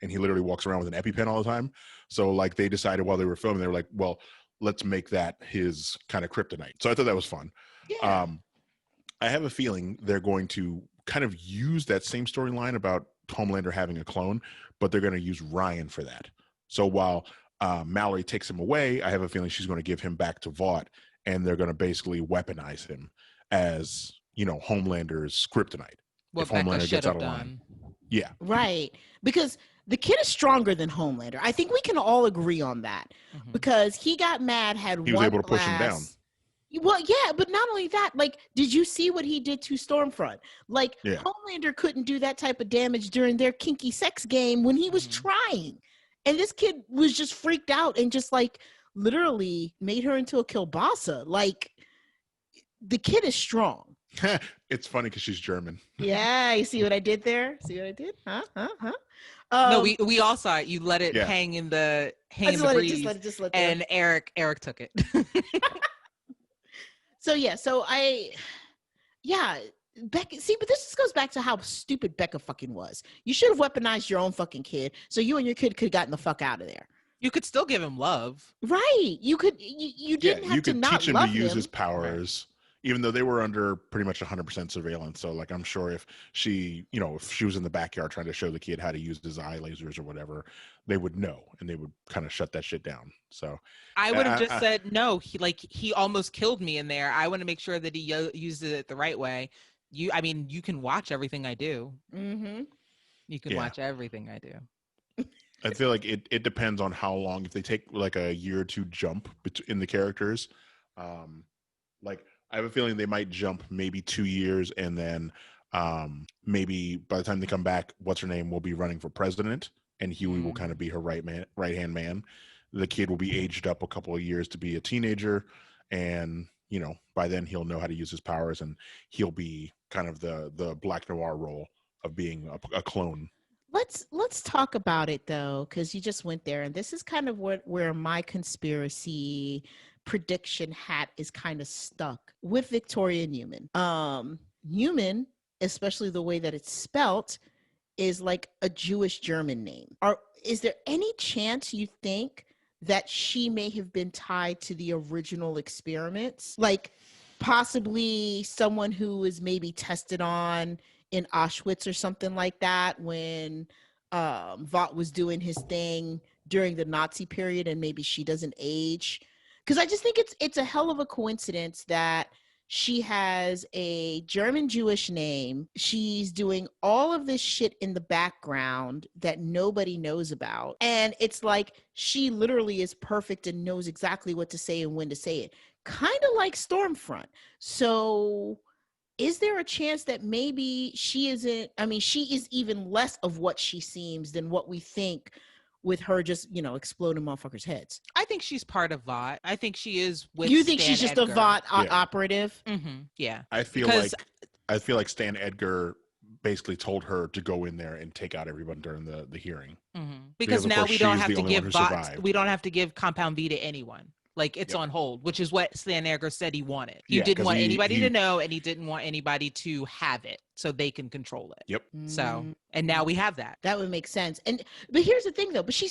And he literally walks around with an EpiPen all the time. So, like, they decided while they were filming, they were like, well, let's make that his kind of kryptonite. So I thought that was fun. Yeah. I have a feeling they're going to kind of use that same storyline about Homelander having a clone, but they're going to use Ryan for that. So while Mallory takes him away, I have a feeling she's going to give him back to Vought, and they're going to basically weaponize him as, Homelander's kryptonite. What if Homelander gets out of line. Yeah. Right. Because the kid is stronger than Homelander. I think we can all agree on that. Because he got mad, he was able to push him down. Well, yeah, but not only that, like, did you see what he did to Stormfront? Like, Homelander couldn't do that type of damage during their kinky sex game when he was trying. And this kid was just freaked out and just, like, literally made her into a kielbasa. Like, the kid is strong. It's funny because she's German. Yeah, you see what I did there? See what I did? Huh? No, we all saw it. You let it hang in the breeze, and Eric took it. Becca, see, but this just goes back to how stupid Becca fucking was. You should have weaponized your own fucking kid, so you and your kid could have gotten the fuck out of there. You could still give him love, right? You could. You didn't have to not teach him love to use his powers. Even though they were under pretty much 100% surveillance. So, like, I'm sure if she was in the backyard trying to show the kid how to use his eye lasers or whatever, they would know, and they would kind of shut that shit down. So I would have just said, no, he almost killed me in there. I want to make sure that he used it the right way. You can watch everything I do. Mm-hmm. You can watch everything I do. I feel like it depends on how long, if they take like a year or two jump in the characters, like, I have a feeling they might jump maybe 2 years, and then maybe by the time they come back, what's her name will be running for president, and Huey will kind of be her right hand man. The kid will be aged up a couple of years to be a teenager, and by then he'll know how to use his powers, and he'll be kind of the Black Noir role of being a clone. Let's talk about it though, because you just went there, and this is kind of where my conspiracy prediction hat is kind of stuck with Victoria Newman. Newman, especially the way that it's spelt, is like a Jewish German name. Is there any chance you think that she may have been tied to the original experiments? Like possibly someone who was maybe tested on in Auschwitz or something like that when Vought was doing his thing during the Nazi period, and maybe she doesn't age. Because I just think it's a hell of a coincidence that she has a German Jewish name. She's doing all of this shit in the background that nobody knows about. And it's like she literally is perfect and knows exactly what to say and when to say it. Kind of like Stormfront. So is there a chance that maybe she isn't, she is even less of what she seems than what we think with her just, exploding motherfuckers' heads? I think she's part of Vought. I think she is with You think Stan she's just Edgar. a Vought operative? Mm-hmm. Yeah. I feel like Stan Edgar basically told her to go in there and take out everyone during the hearing. Mm-hmm. Because now we don't have to give Vought, we don't have to give Compound V to anyone. Like it's on hold, which is what Stan Edgar said he wanted. He didn't want anybody to know, and he didn't want anybody to have it so they can control it. Yep. So, and now we have that. That would make sense. But here's the thing though, but she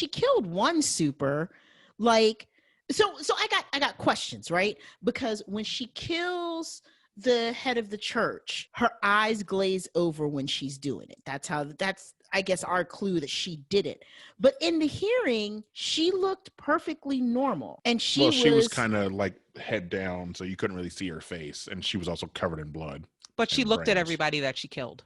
killed one super, like, so I got questions, right? Because when she kills the head of the church, her eyes glaze over when she's doing it. That's I guess our clue that she did it. But in the hearing, she looked perfectly normal. And she was kind of like head down, so you couldn't really see her face. And she was also covered in blood. But she looked at everybody that she killed.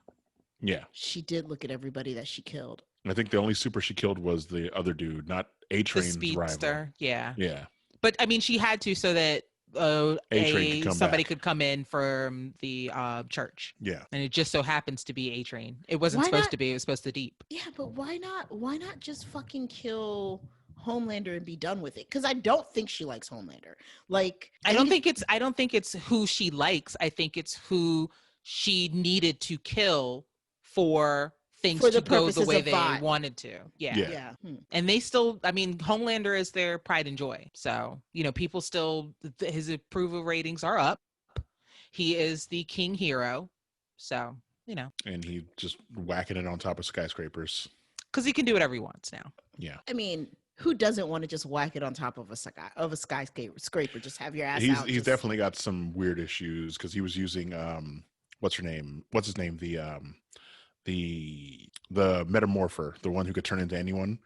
Yeah. She did look at everybody that she killed. I think the only super she killed was the other dude, not A-Train's speedster rival. Yeah. Yeah. But she had to so that somebody could come in from the church. Yeah. And it just so happens to be A-Train. It wasn't supposed to be. It was supposed to Deep. Yeah, but why not just fucking kill Homelander and be done with it? Because I don't think she likes Homelander. Like I don't think it's who she likes. I think it's who she needed to kill for things to go the way they wanted to. Yeah. And they still, Homelander is their pride and joy. So, people still, his approval ratings are up. He is the king hero. So, And he just whacking it on top of skyscrapers. Because he can do whatever he wants now. Yeah. Who doesn't want to just whack it on top of a skyscraper? Just have your ass out. He's definitely got some weird issues because he was using, what's his name? The metamorpher, the one who could turn into anyone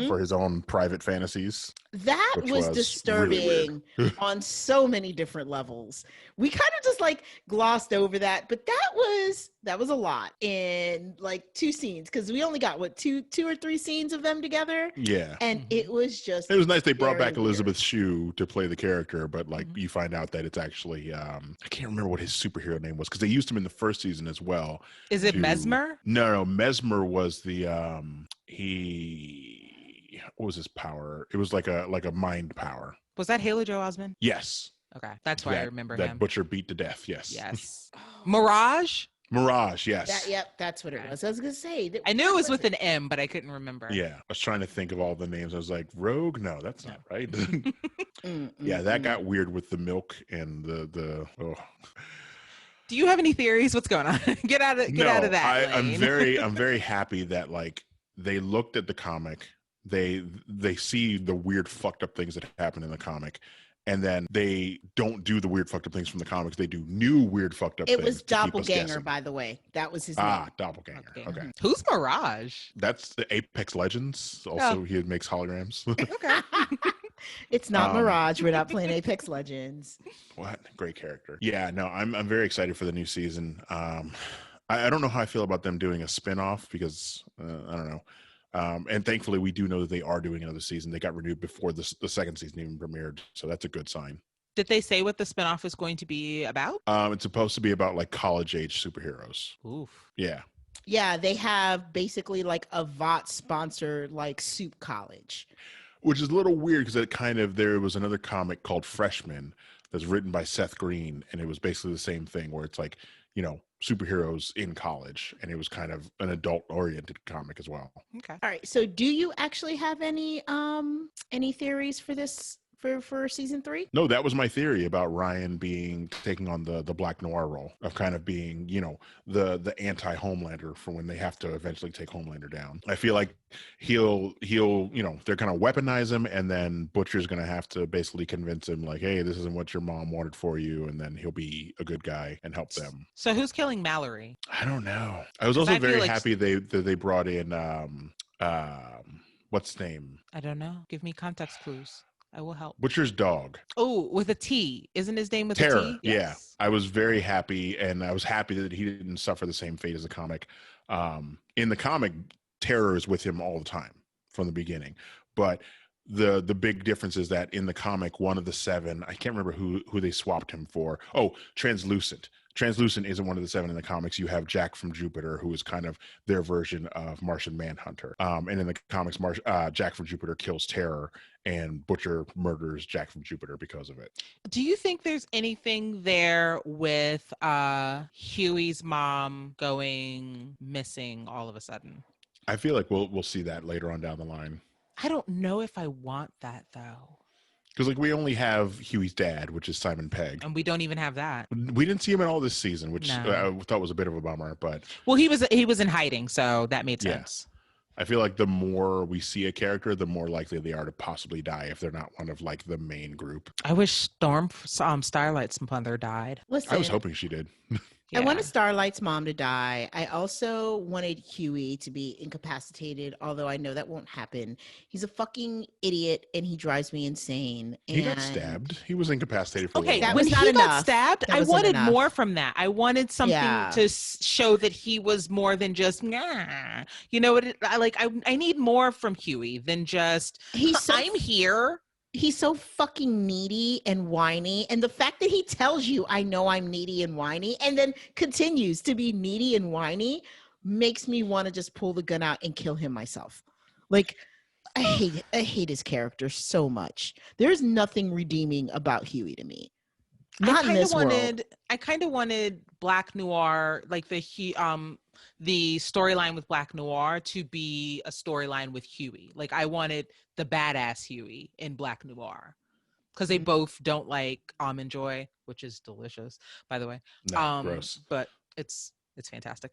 for his own private fantasies. That was disturbing really on so many different levels. We kind of just like glossed over that, but that was a lot in like 2 scenes because we only got two or three scenes of them together. Yeah. And it was nice they brought back Elizabeth Shue to play the character, but like you find out that it's actually I can't remember what his superhero name was because they used him in the first season as well. Is it Mesmer? No, Mesmer was the what was his power? It was like a mind power. Was that Haley Joel Osment? Yes. Okay, that's why I remember him. That Butcher beat to death. Yes. Yes. Mirage. Yes. That's what it was. I was gonna say. I knew it was with an M, but I couldn't remember. Yeah, I was trying to think of all the names. I was like, Rogue? No, that's not right. Yeah, that got weird with the milk and the. Oh. Do you have any theories? What's going on? Get out of that. I'm very happy that like they looked at the comic. They see the weird fucked up things that happen in the comic, and then they don't do the weird fucked up things from the comics. They do new weird fucked up things. It was Doppelganger, by the way. That was his name. Doppelganger. Okay. Who's Mirage? That's the Apex Legends. Also, he makes holograms. Okay. It's not Mirage. We're not playing Apex Legends. What great character. Yeah, no, I'm very excited for the new season. I don't know how I feel about them doing a spinoff because I don't know. And thankfully, we do know that they are doing another season. They got renewed before the second season even premiered, so that's a good sign. Did they say what the spinoff is going to be about? It's supposed to be about like college age superheroes. Oof. Yeah. Yeah, they have basically like a Vought sponsored like soup college. which is a little weird because there was another comic called Freshman that's written by Seth Green, and it was basically the same thing where it's like, superheroes in college, and it was kind of an adult oriented comic as well. Okay. All right. So do you actually have any theories for this for season 3? No, that was my theory about Ryan taking on the Black Noir role of kind of being, the anti-Homelander for when they have to eventually take Homelander down. I feel like he'll they're gonna weaponize him, and then Butcher's gonna have to basically convince him like, hey, this isn't what your mom wanted for you, and then he'll be a good guy and help them. So who's killing Mallory? I don't know. I was also very happy they brought in what's his name? I don't know. Give me context clues. I will help. Butcher's dog. Oh, with a T. Isn't his name with Terror. a T? Yes. Yeah. I was very happy, and I was happy that he didn't suffer the same fate as the comic. In the comic, Terror is with him all the time from the beginning. But the big difference is that in the comic, one of the 7, I can't remember who they swapped him for. Oh, Translucent. Translucent isn't one of the 7 in the comics. You have Jack from Jupiter, who is kind of their version of Martian Manhunter. And in the comics, Jack from Jupiter kills Terror, and Butcher murders Jack from Jupiter because of it. Do you think there's anything there with Huey's mom going missing all of a sudden? I feel like we'll see that later on down the line. I don't know if I want that, though. Because we only have Huey's dad, which is Simon Pegg, and we don't even have that. We didn't see him at all this season, which I thought was a bit of a bummer. But he was in hiding, so that made sense. I feel like the more we see a character, the more likely they are to possibly die if they're not one of like the main group. I wish Starlight's mother died. Listen, I was hoping she did. I wanted Starlight's mom to die. I also wanted Huey to be incapacitated, although I know that won't happen. He's a fucking idiot, and he drives me insane. He got stabbed. He was incapacitated for a while. That was not he enough. Got stabbed, I wanted more from that. I wanted something to show that he was more than just, nah. You know what? I need more from Huey than just, I'm here. He's so fucking needy and whiny. And the fact that he tells you, I know I'm needy and whiny, and then continues to be needy and whiny makes me want to just pull the gun out and kill him myself. Like, I hate his character so much. There's nothing redeeming about Huey to me. Not in this world. I kind of wanted Black Noir, like the storyline with Black Noir to be a storyline with Huey. Like I wanted the badass Huey in Black Noir because they both don't like Almond Joy, which is delicious, by the way. No, gross. But it's fantastic.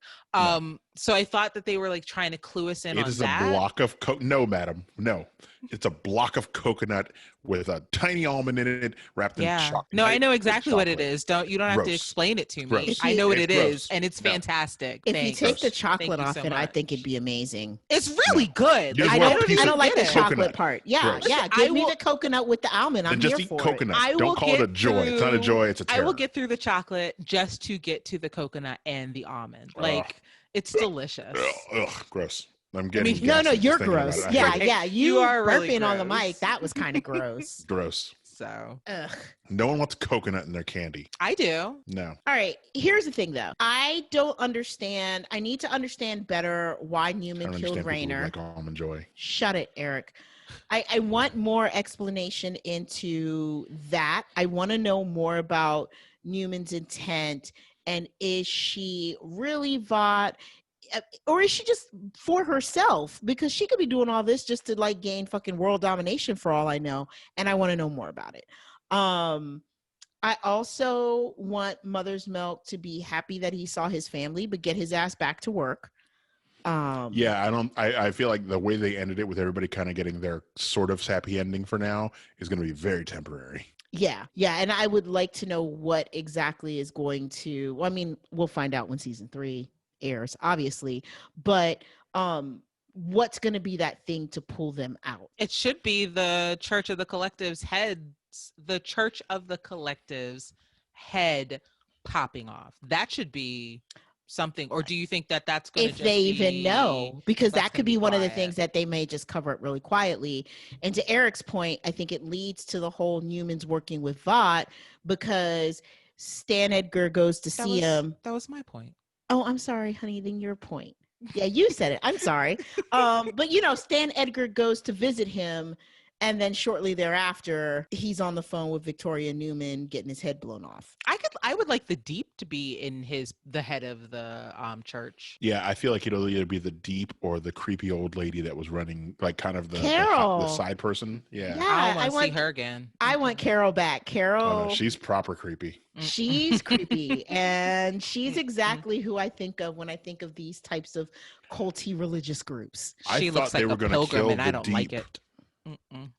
So I thought that they were like trying to clue us in on that. It is a block of no, madam, no. It's a block of coconut with a tiny almond in it wrapped in chocolate. No, I know exactly what it is. You don't have to explain it to me. Gross. I know what it is, and it's fantastic. If you take the chocolate off it, I think it'd be amazing. It's really good. I don't like the chocolate part. Yeah, gross. Give me the coconut with the almond. I'm just here for coconut. it. Don't call it a joy. It's not a joy. It's a terror. I will get through the chocolate just to get to the coconut and the almond. It's delicious. Ugh, gross. I'm getting no, you're gross. Yeah, you are really burping gross. on the mic. That was kind of gross. Gross. So, no one wants coconut in their candy. I do. No. All right. Here's the thing, though. I don't understand. I need to understand better why Newman killed Raynor. Like Almond Joy. Shut it, Eric. I want more explanation into that. I want to know more about Newman's intent, and is she really Vought? Or is she just for herself? Because she could be doing all this just to like gain fucking world domination for all I know. And I want to know more about it. I also want Mother's Milk to be happy that he saw his family, but get his ass back to work. I feel like the way they ended it with everybody kind of getting their sort of happy ending for now is going to be very temporary. Yeah. And I would like to know what exactly is going to, well, I mean, we'll find out when season 3 airs, obviously, but what's going to be that thing to pull them out? It should be the Church of the Collective's head popping off. That should be something. Or do you think that that's going to if they even know? Because that could be one of the things that they may just cover it really quietly. And to Eric's point, I think it leads to the whole Newman's working with Vought, because Stan Edgar goes to see him. That was my point. Oh, I'm sorry, honey. Then your point. Yeah, you said it. I'm sorry. But Stan Edgar goes to visit him, And then shortly thereafter, he's on the phone with Victoria Newman getting his head blown off. I would like the Deep to be in the head of the church. Yeah, I feel like it'll either be the Deep or the creepy old lady that was running, like kind of the Carol. side person. Yeah. I want to see her again. I want Carol back. Carol. Oh, no, she's proper creepy. She's creepy, and she's exactly who I think of when I think of these types of culty religious groups. She looks like a pilgrim, and I don't like it.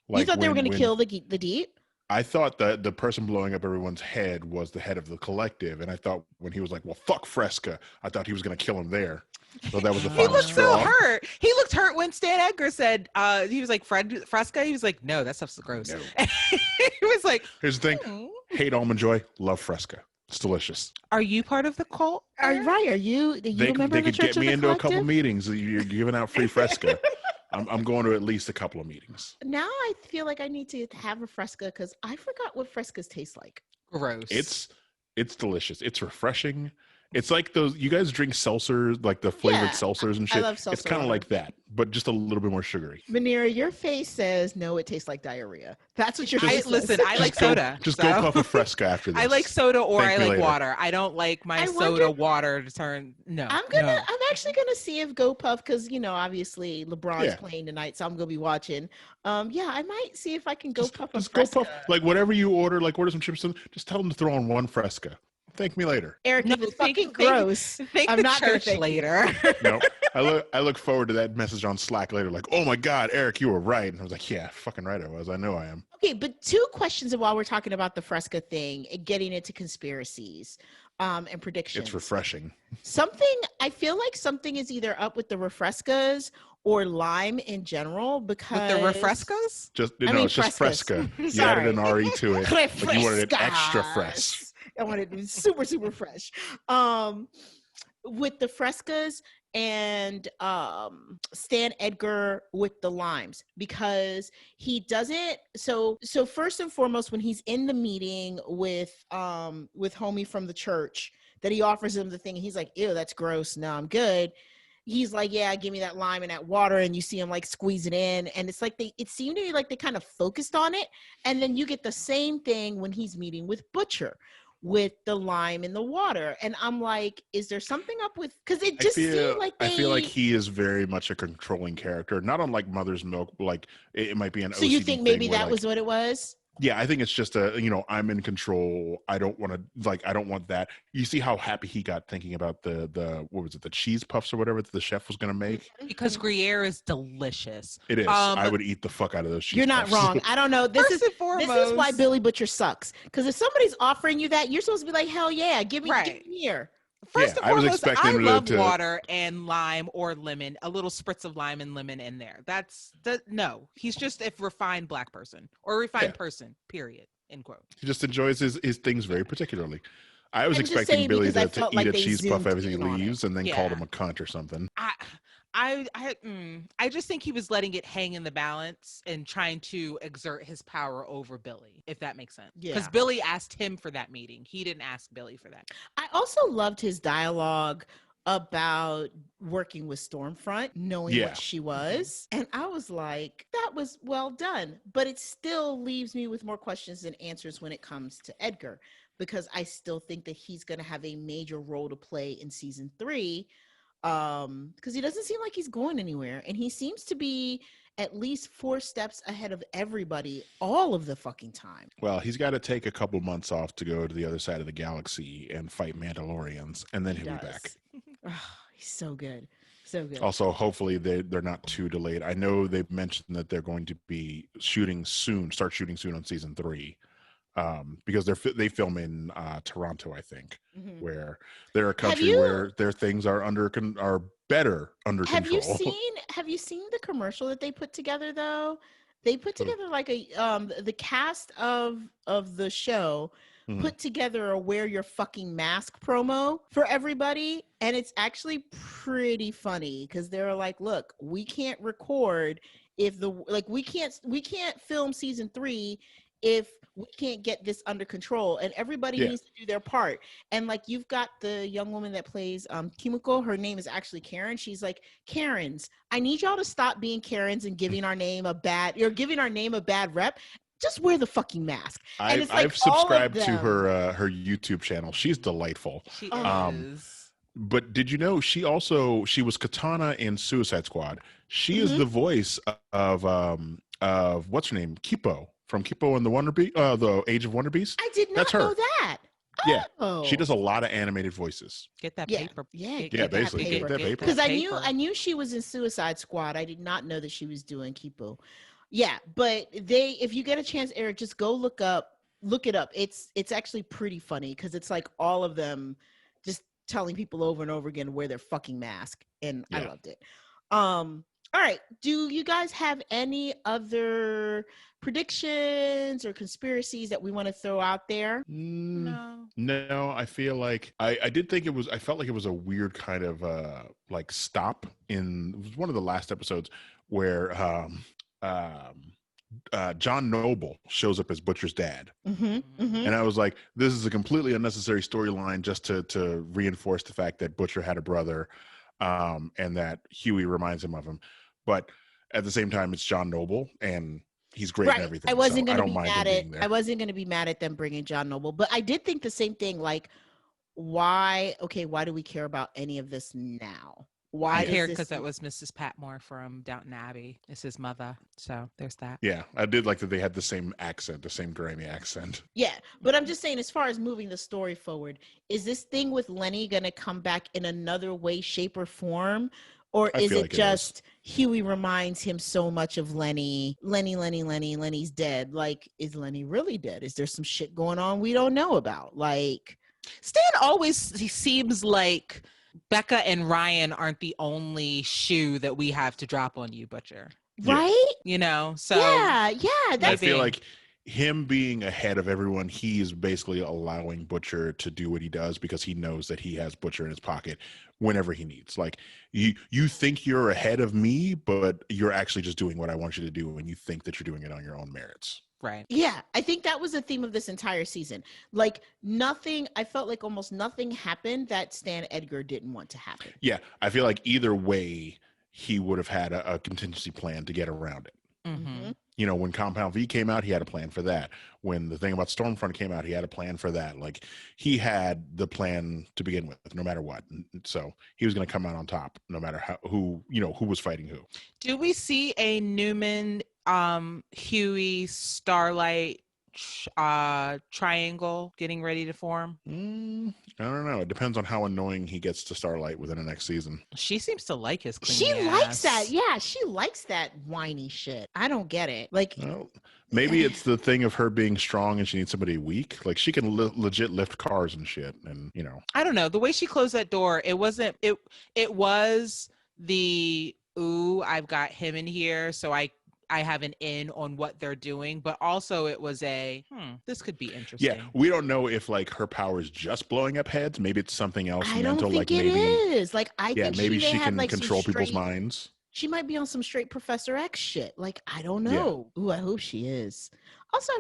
You thought they were going to kill the Deep? I thought that the person blowing up everyone's head was the head of the collective, and I thought when he was like, "Well, fuck Fresca," I thought he was going to kill him there. So that was the He final looked straw. so hurt. He looked hurt when Stan Edgar said he was like Fresca. He was like, "No, that stuff's gross." No. He was like, Here's the thing: hate Almond Joy, love Fresca. It's delicious. "Are you part of the cult?" Are you right? Are you? Do you They remember the could Church get of me the into a couple Collective? meetings. You're giving out free Fresca. I'm going to at least a couple of meetings. Now I feel like I need to have a Fresca because I forgot what Frescas taste like. Gross. It's delicious. It's refreshing. It's like those, you guys drink seltzers, like the flavored Yeah, seltzers and I shit. love seltzer It's kind of water. like that, but just a little bit more sugary. Manira, your face says no. It tastes like diarrhea. That's what your face Listen, says. I like Just go- soda. Just so- go puff a Fresca after this. I like soda or Thank I me like later. water. I don't like my I soda wonder- water to turn. No. I'm actually gonna see if GoPuff, because obviously LeBron's Yeah. playing tonight, so I'm gonna be watching. Yeah, I might see if I can go puff a Just go Fresca. puff, like whatever you order, like order some chips. Just tell them to throw on one Fresca. Thank me later. Eric, No, if it's thank- fucking thank- gross. Thank I'm the not gonna church thank you. later. No, I look forward to that message on Slack later. Like, oh my God, Eric, you were right. And I was like, yeah, fucking right, I was. I know I am. Okay, but two questions while we're talking about the Fresca thing and getting into conspiracies and predictions. It's refreshing. I feel like something is either up with the Refrescas or lime in general because With the refrescos? It's just Fresca. You added an RE to it. Like you wanted it extra fresh. I wanted it super, super fresh. With the Frescas and Stan Edgar with the limes, because he doesn't. So first and foremost, when he's in the meeting with homie from the church, that he offers him the thing, he's like, ew, that's gross. No, I'm good. He's like, yeah, give me that lime and that water, and you see him like squeeze it in, and it's like it seemed to me like they kind of focused on it, and then you get the same thing when he's meeting with Butcher with the lime in the water, and I'm like, is there something up with? Because it just seemed like I feel like he is very much a controlling character, not unlike Mother's Milk. Like it might be an. So you OCD think maybe thing where, that like, was what it was? Yeah, I think it's just I'm in control. I don't want to, I don't want that. You see how happy he got thinking about the what was it, the cheese puffs or whatever that the chef was going to make? Because Gruyere is delicious. It is. I would eat the fuck out of those cheese You're not puffs. wrong. I don't know. First and foremost, This is why Billy Butcher sucks. Because if somebody's offering you that, you're supposed to be like, hell yeah, give me here. First Yeah, and I was foremost, expecting I him love to- water and lime or lemon, a little spritz of lime and lemon in there. No, he's just a refined black person or a refined person, period, end quote. He just enjoys his things very particularly. I was I'm just expecting saying Billy because I to felt eat like a they cheese puff zoomed every time he in on it. leaves and then Yeah. called him a cunt or something. I just think he was letting it hang in the balance and trying to exert his power over Billy, if that makes sense. Because Yeah. Billy asked him for that meeting. He didn't ask Billy for that. I also loved his dialogue about working with Stormfront, knowing Yeah. what she was. And I was like, that was well done. But it still leaves me with more questions than answers when it comes to Edgar, because I still think that he's going to have a major role to play in season 3. Because he doesn't seem like he's going anywhere. And he seems to be at least 4 steps ahead of everybody all of the fucking time. Well, he's got to take a couple months off to go to the other side of the galaxy and fight Mandalorians, and then he'll be back. He's so good. So good. Also, hopefully they're not too delayed. I know they've mentioned that they're going to be start shooting soon on season 3, because they film in Toronto, I think, Mhm. where they're a country where their things are better under Have control. have you seen the commercial that they put together though? They put together like the cast of the show Mhm. put together a wear your fucking mask promo for everybody, and it's actually pretty funny because they're like, look, we can't record if we can't film season 3 if we can't get this under control, and everybody needs to do their part. And like, you've got the young woman that plays Kimiko, her name is actually Karen. She's like, Karens, I need y'all to stop being Karens and giving our name a bad rep. Just wear the fucking mask. And it's like I've subscribed to her YouTube channel. She's delightful. She is. But did you know she was Katana in Suicide Squad? She is the voice of what's her name? Kipo from Kipo and the Age of Wonder Beast. I did not know that. Yeah, Oh. she does a lot of animated voices. Get that Yeah. paper. Yeah, Get that paper. Because I knew she was in Suicide Squad. I did not know that she was doing Kipo. Yeah, but if you get a chance, Eric, just go look it up. It's actually pretty funny because it's like all of them just telling people over and over again to wear their fucking mask, and I loved it. All right, do you guys have any other predictions or conspiracies that we want to throw out there? No, I feel like I did think I felt like it was a weird kind of like stop it was one of the last episodes where John Noble shows up as Butcher's dad. And I was like, this is a completely unnecessary storyline just to reinforce the fact that Butcher had a brother, and that Huey reminds him of him. But at the same time, it's John Noble and he's great and everything. I wasn't going to be mad at them bringing John Noble, but I did think the same thing. Like, why do we care about any of this now? I cared because that was Mrs. Patmore from Downton Abbey. It's his mother. So there's that. Yeah, I did like that they had the same accent, the same grimy accent. Yeah, but I'm just saying, as far as moving the story forward, is this thing with Lenny going to come back in another way, shape, or form? Or is it just Huey reminds him so much of Lenny? Lenny's dead. Like, is Lenny really dead? Is there some shit going on we don't know about? Like, Stan he seems like Becca and Ryan aren't the only shoe that we have to drop on you, Butcher. Right? You know, so yeah. I feel like him being ahead of everyone, he is basically allowing Butcher to do what he does because he knows that he has Butcher in his pocket whenever he needs. Like, you think you're ahead of me, but you're actually just doing what I want you to do, and you think that you're doing it on your own merits. Right. Yeah, I think that was the theme of this entire season. Like, I felt like almost nothing happened that Stan Edgar didn't want to happen. Yeah, I feel like either way, he would have had a contingency plan to get around it. Mm-hmm. You know, when Compound V came out, he had a plan for that. When the thing about Stormfront came out, he had a plan for that. Like, he had the plan to begin with, no matter what. So he was going to come out on top, no matter who was fighting who. Do we see a Newman, Huey, Starlight triangle getting ready to form? I don't know. It depends on how annoying he gets to Starlight within the next season. She seems to like his clean She ass. likes that. Yeah, she likes that whiny shit. I don't get it. Like, well, maybe it's the thing of her being strong and she needs somebody weak. Like, she can legit lift cars and shit. And, you know. I don't know. The way she closed that door, it was the, ooh, I've got him in here, so I have an in on what they're doing, but also it was this could be interesting. Yeah, we don't know if like her power is just blowing up heads. Maybe it's something else I mental. don't think like it maybe is. Like, I think maybe she may have, can like, control people's minds. She might be on some straight Professor X shit. Like, I don't know. Ooh, I hope she is. Also,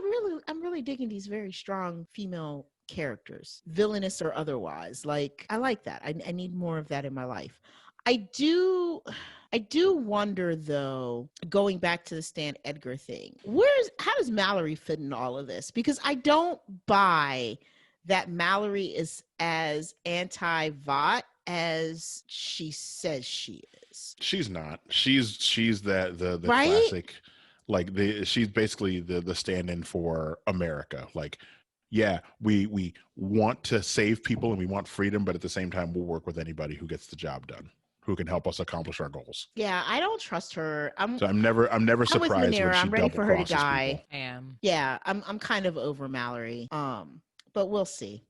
I'm really digging these very strong female characters, villainous or otherwise. Like, I like that. I need more of that in my life. I do wonder, though, going back to the Stan Edgar thing, how does Mallory fit in all of this? Because I don't buy that Mallory is as anti-Vought as she says she is. She's not. She's the right? classic, like she's basically the stand-in for America. Like, yeah, we want to save people and we want freedom, but at the same time, we'll work with anybody who gets the job done, who can help us accomplish our goals. Yeah, I don't trust her. I'm never surprised when she I'm ready for her to die. People. Yeah, I'm kind of over Mallory. But we'll see.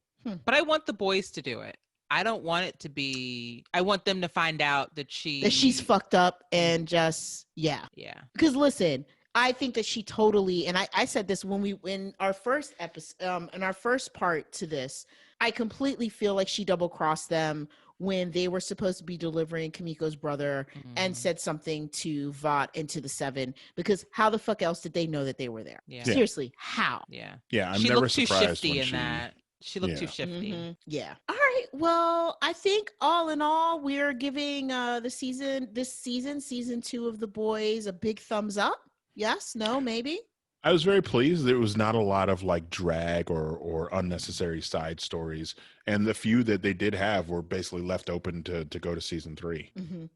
But I want the boys to do it. I don't want it to be. I want them to find out that she's fucked up and just yeah. Because listen, I think that she totally, and I said this in our first episode, in our first part to this, I completely feel like she double crossed them when they were supposed to be delivering Kimiko's brother and said something to Vought and to the Seven, because how the fuck else did they know that they were there? Yeah. Seriously, how? Yeah. Yeah, I'm She never looked too surprised shifty when in she. that. She looked too shifty. Yeah. All right. Well, I think all in all, we're giving this season, season 2 of The Boys, a big thumbs up. Yes? No? Maybe? I was very pleased. There was not a lot of like drag or unnecessary side stories, and the few that they did have were basically left open to go to season 3.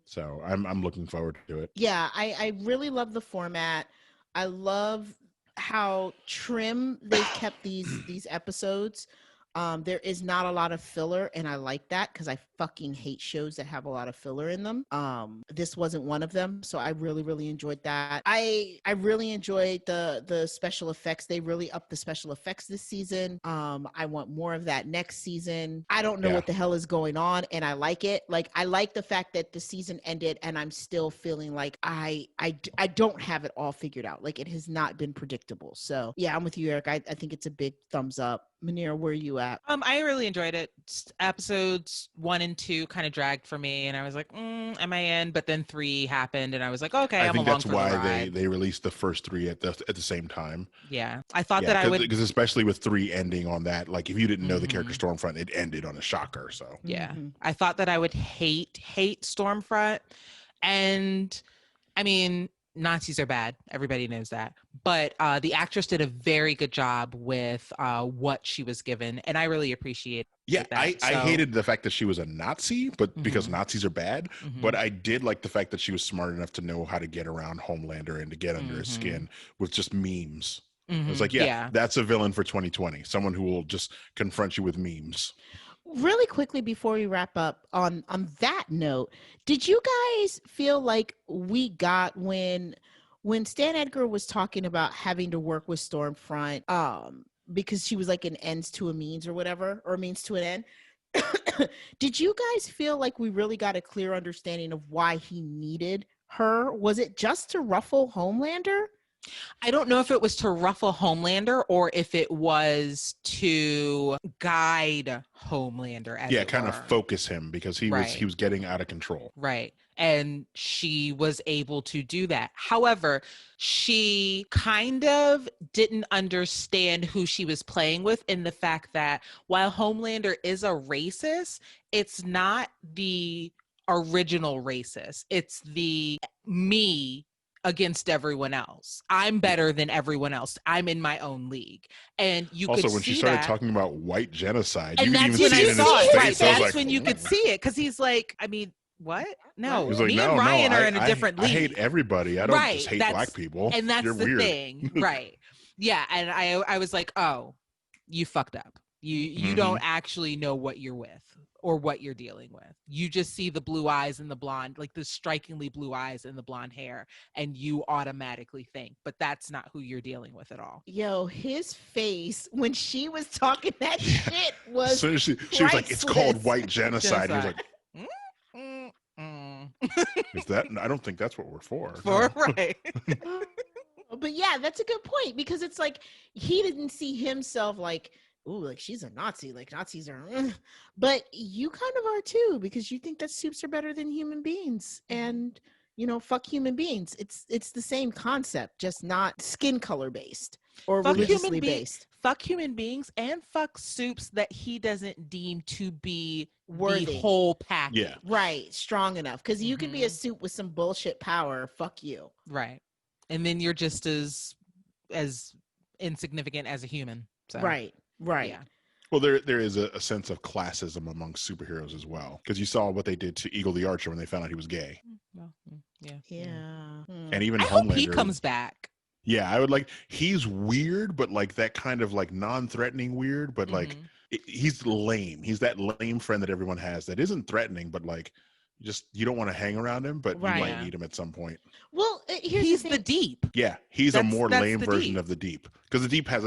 So I'm looking forward to it. Yeah, I really love the format. I love how trim they've kept these episodes. There is not a lot of filler, and I like that because I fucking hate shows that have a lot of filler in them. This wasn't one of them, so I really enjoyed that. I really enjoyed the special effects. They really upped the special effects this season. I want more of that next season. I don't know what the hell is going on, and I like it. Like, I like the fact that the season ended and I'm still feeling like I don't have it all figured out. Like, it has not been predictable. So yeah, I'm with you, Eric. I think it's a big thumbs up. Manira, where are you at? I really enjoyed it. Episodes 1 and 2 kind of dragged for me, and I was like, am I in? But then 3 happened, and I was like, okay, I I'm think along that's for the why ride. they released the first 3 at the same time. Yeah, I thought that I would, because especially with 3 ending on that, like if you didn't know the character Stormfront, it ended on a shocker. So yeah, I thought that I would hate Stormfront, and I mean, Nazis are bad. Everybody knows that. But the actress did a very good job with what she was given, and I really appreciate that. I hated the fact that she was a Nazi, but because Nazis are bad. But I did like the fact that she was smart enough to know how to get around Homelander and to get under his skin with just memes. I was like, that's a villain for 2020. Someone who will just confront you with memes. Really quickly before we wrap up, on that note, did you guys feel like we got when Stan Edgar was talking about having to work with Stormfront because she was like an ends to a means or whatever, or a means to an end? Did you guys feel like we really got a clear understanding of why he needed her? Was it just to ruffle Homelander? I don't know if it was to ruffle Homelander or if it was to guide Homelander. Kind of focus him because he was getting out of control. Right. And she was able to do that. However, she kind of didn't understand who she was playing with, in the fact that while Homelander is a racist, it's not the original racist. It's the me against everyone else. I'm better than everyone else. I'm in my own league. And you also, could when see she started that, talking about white genocide, and you that's could when even see I it in saw his it. face. Right, I was that's like, when you could see it, because he's like, I mean, what? No, He's like, me and Ryan are in a different league. I hate everybody. I don't just hate black people. And that's You're the weird. thing. Right. Yeah. And I was like, oh, you fucked up. You don't actually know what you're with or what you're dealing with. You just see the blue eyes and the blonde, like the strikingly blue eyes and the blonde hair, and you automatically think, but that's not who you're dealing with at all. Yo, his face when she was talking that shit was so she was like, it's called white genocide. He was like, is that? I don't think that's what we're for. Right. But yeah, that's a good point, because it's like he didn't see himself like, ooh, like she's a Nazi, like Nazis are, but you kind of are too, because you think that soups are better than human beings, and fuck human beings. It's the same concept, just not skin color based or fuck religiously based. Fuck human beings and fuck soups that he doesn't deem to be worthy, the whole package. Yeah, right, strong enough, because you could be a soup with some bullshit power. Fuck you. Right. And then you're just as insignificant as a human. So. Right. Yeah. Well, there is a sense of classism among superheroes as well, because you saw what they did to Eagle the Archer when they found out he was gay. Well, yeah. And even I Homelander, hope he comes back. Yeah, I would like. He's weird, but like that kind of like non-threatening weird, but like he's lame. He's that lame friend that everyone has that isn't threatening, but like you don't want to hang around him, but you might need him at some point. Well, he's the Deep. Yeah, he's a more lame version Deep. of the Deep, because the Deep has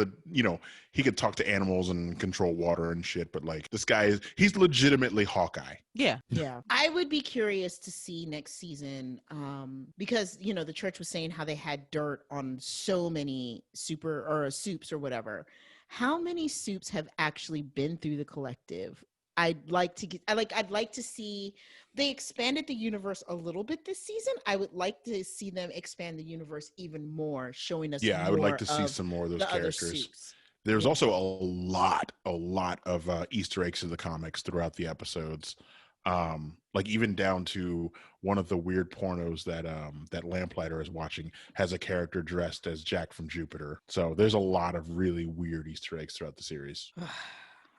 he could talk to animals and control water and shit, but like this guy he's legitimately Hawkeye. Yeah. I would be curious to see next season, because the church was saying how they had dirt on so many soups or whatever. How many soups have actually been through the collective I'd like to see they expanded the universe a little bit this season. I would like to see them expand the universe even more, showing us Yeah, I would like to see of some more of those the other characters. suits. There's Yeah. also a lot of Easter eggs in the comics throughout the episodes. Like even down to one of the weird pornos that Lamplighter is watching has a character dressed as Jack from Jupiter. So there's a lot of really weird Easter eggs throughout the series.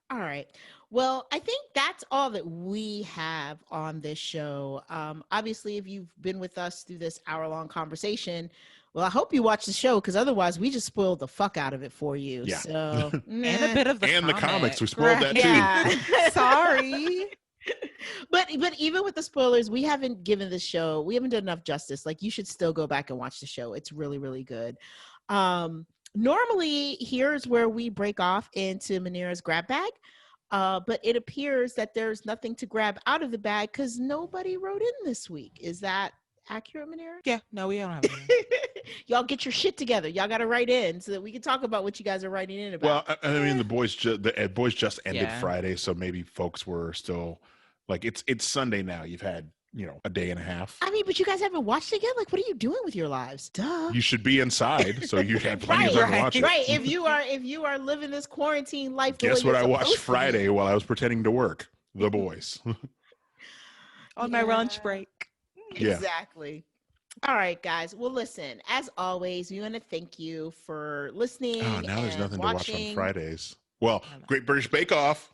All right. Well, I think that's all that we have on this show. Obviously, if you've been with us through this hour-long conversation, well, I hope you watch the show because otherwise we just spoiled the fuck out of it for you. Yeah. So, And a bit of the And the comics, we spoiled Right. that too. Yeah. Sorry. But even with the spoilers, we haven't given the show, we haven't done enough justice. Like, you should still go back and watch the show. It's really, really good. Normally, here's where we break off into Manira's grab bag. But it appears that there's nothing to grab out of the bag because nobody wrote in this week. Is that accurate, Manira? Yeah, no, we don't have it. Y'all get your shit together. Y'all got to write in so that we can talk about what you guys are writing in about. Well, I mean, the boys just ended Yeah. Friday, so maybe folks were still like, it's Sunday now. You've had, a day and a half. I mean, but you guys haven't watched it yet? Like, what are you doing with your lives? Duh. You should be inside, so you have plenty of Right, time to watch it. Right. If you are living this quarantine life, the Guess way what I you're watched supposed to be. Friday while I was pretending to work? The Boys. On my lunch break. Yeah. Exactly. All right, guys. Well, listen, as always, we want to thank you for listening. Oh, now there's and nothing to watch on watching. Fridays. Well, Great British Bake Off.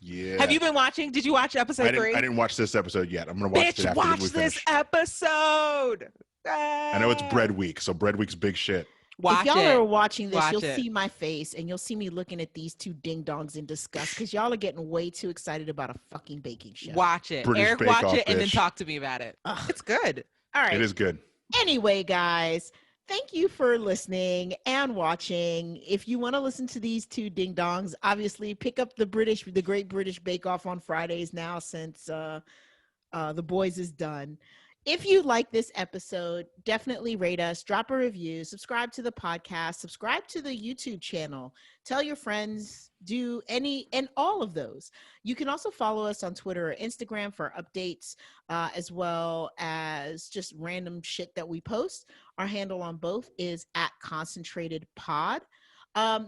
Yeah. Have you been watching? Did you watch episode 3? I didn't watch this episode yet. I'm gonna watch it Bitch, after watch we this finish. episode. I know it's Bread Week, so Bread Week's big shit. Watch if y'all it. are watching this, Watch you'll it. see my face and you'll see me looking at these two ding dongs in disgust because y'all are getting way too excited about a fucking baking show. Watch it. British Eric, Bake watch Off, it and then bitch. talk to me about it. Ugh. It's good. All right. It is good. Anyway, guys, thank you for listening and watching. If you want to listen to these two ding dongs, obviously pick up the Great British Bake Off on Fridays now since The Boys is done. If you like this episode, definitely rate us, drop a review, subscribe to the podcast, subscribe to the YouTube channel, tell your friends, do any and all of those. You can also follow us on Twitter or Instagram for updates, as well as just random shit that we post. Our handle on both is @concentratedpod.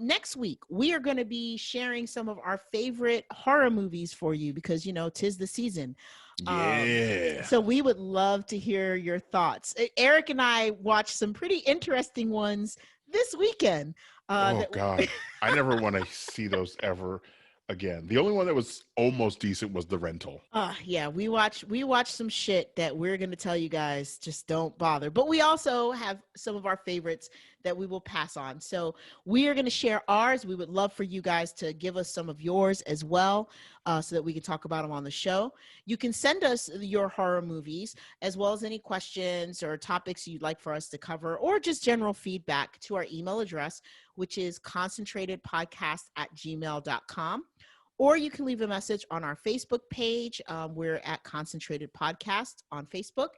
Next week, we are going to be sharing some of our favorite horror movies for you because, 'tis the season. Yeah. So we would love to hear your thoughts. Eric and I watched some pretty interesting ones this weekend. God. I never want to see those ever again. The only one that was almost decent was The Rental. Yeah, we watched some shit that we're going to tell you guys just don't bother. But we also have some of our favorites that we will pass on. So we are going to share ours. We would love for you guys to give us some of yours as well, so that we can talk about them on the show. You can send us your horror movies as well as any questions or topics you'd like for us to cover or just general feedback to our email address, which is concentratedpodcast@gmail.com. Or you can leave a message on our Facebook page. We're at Concentrated Podcast on Facebook.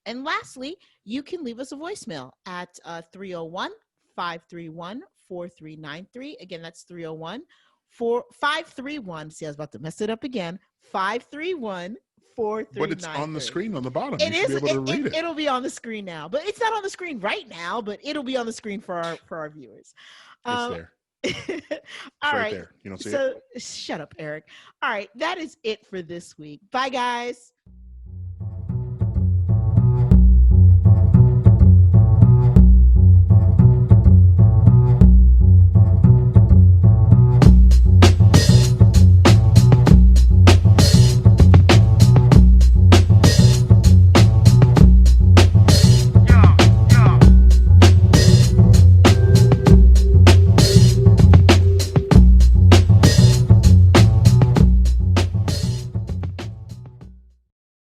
And lastly, you can leave us a voicemail at 301-531-4393. Again, that's 301-531. See, I was about to mess it up again. 531-4393. But it's on the screen on the bottom. It You should is. be able to read it. It'll be on the screen now, but it's not on the screen right now. But it'll be on the screen for our viewers. It's there. All right right. there. You don't see it? So shut up, Eric. All right, that is it for this week. Bye, guys.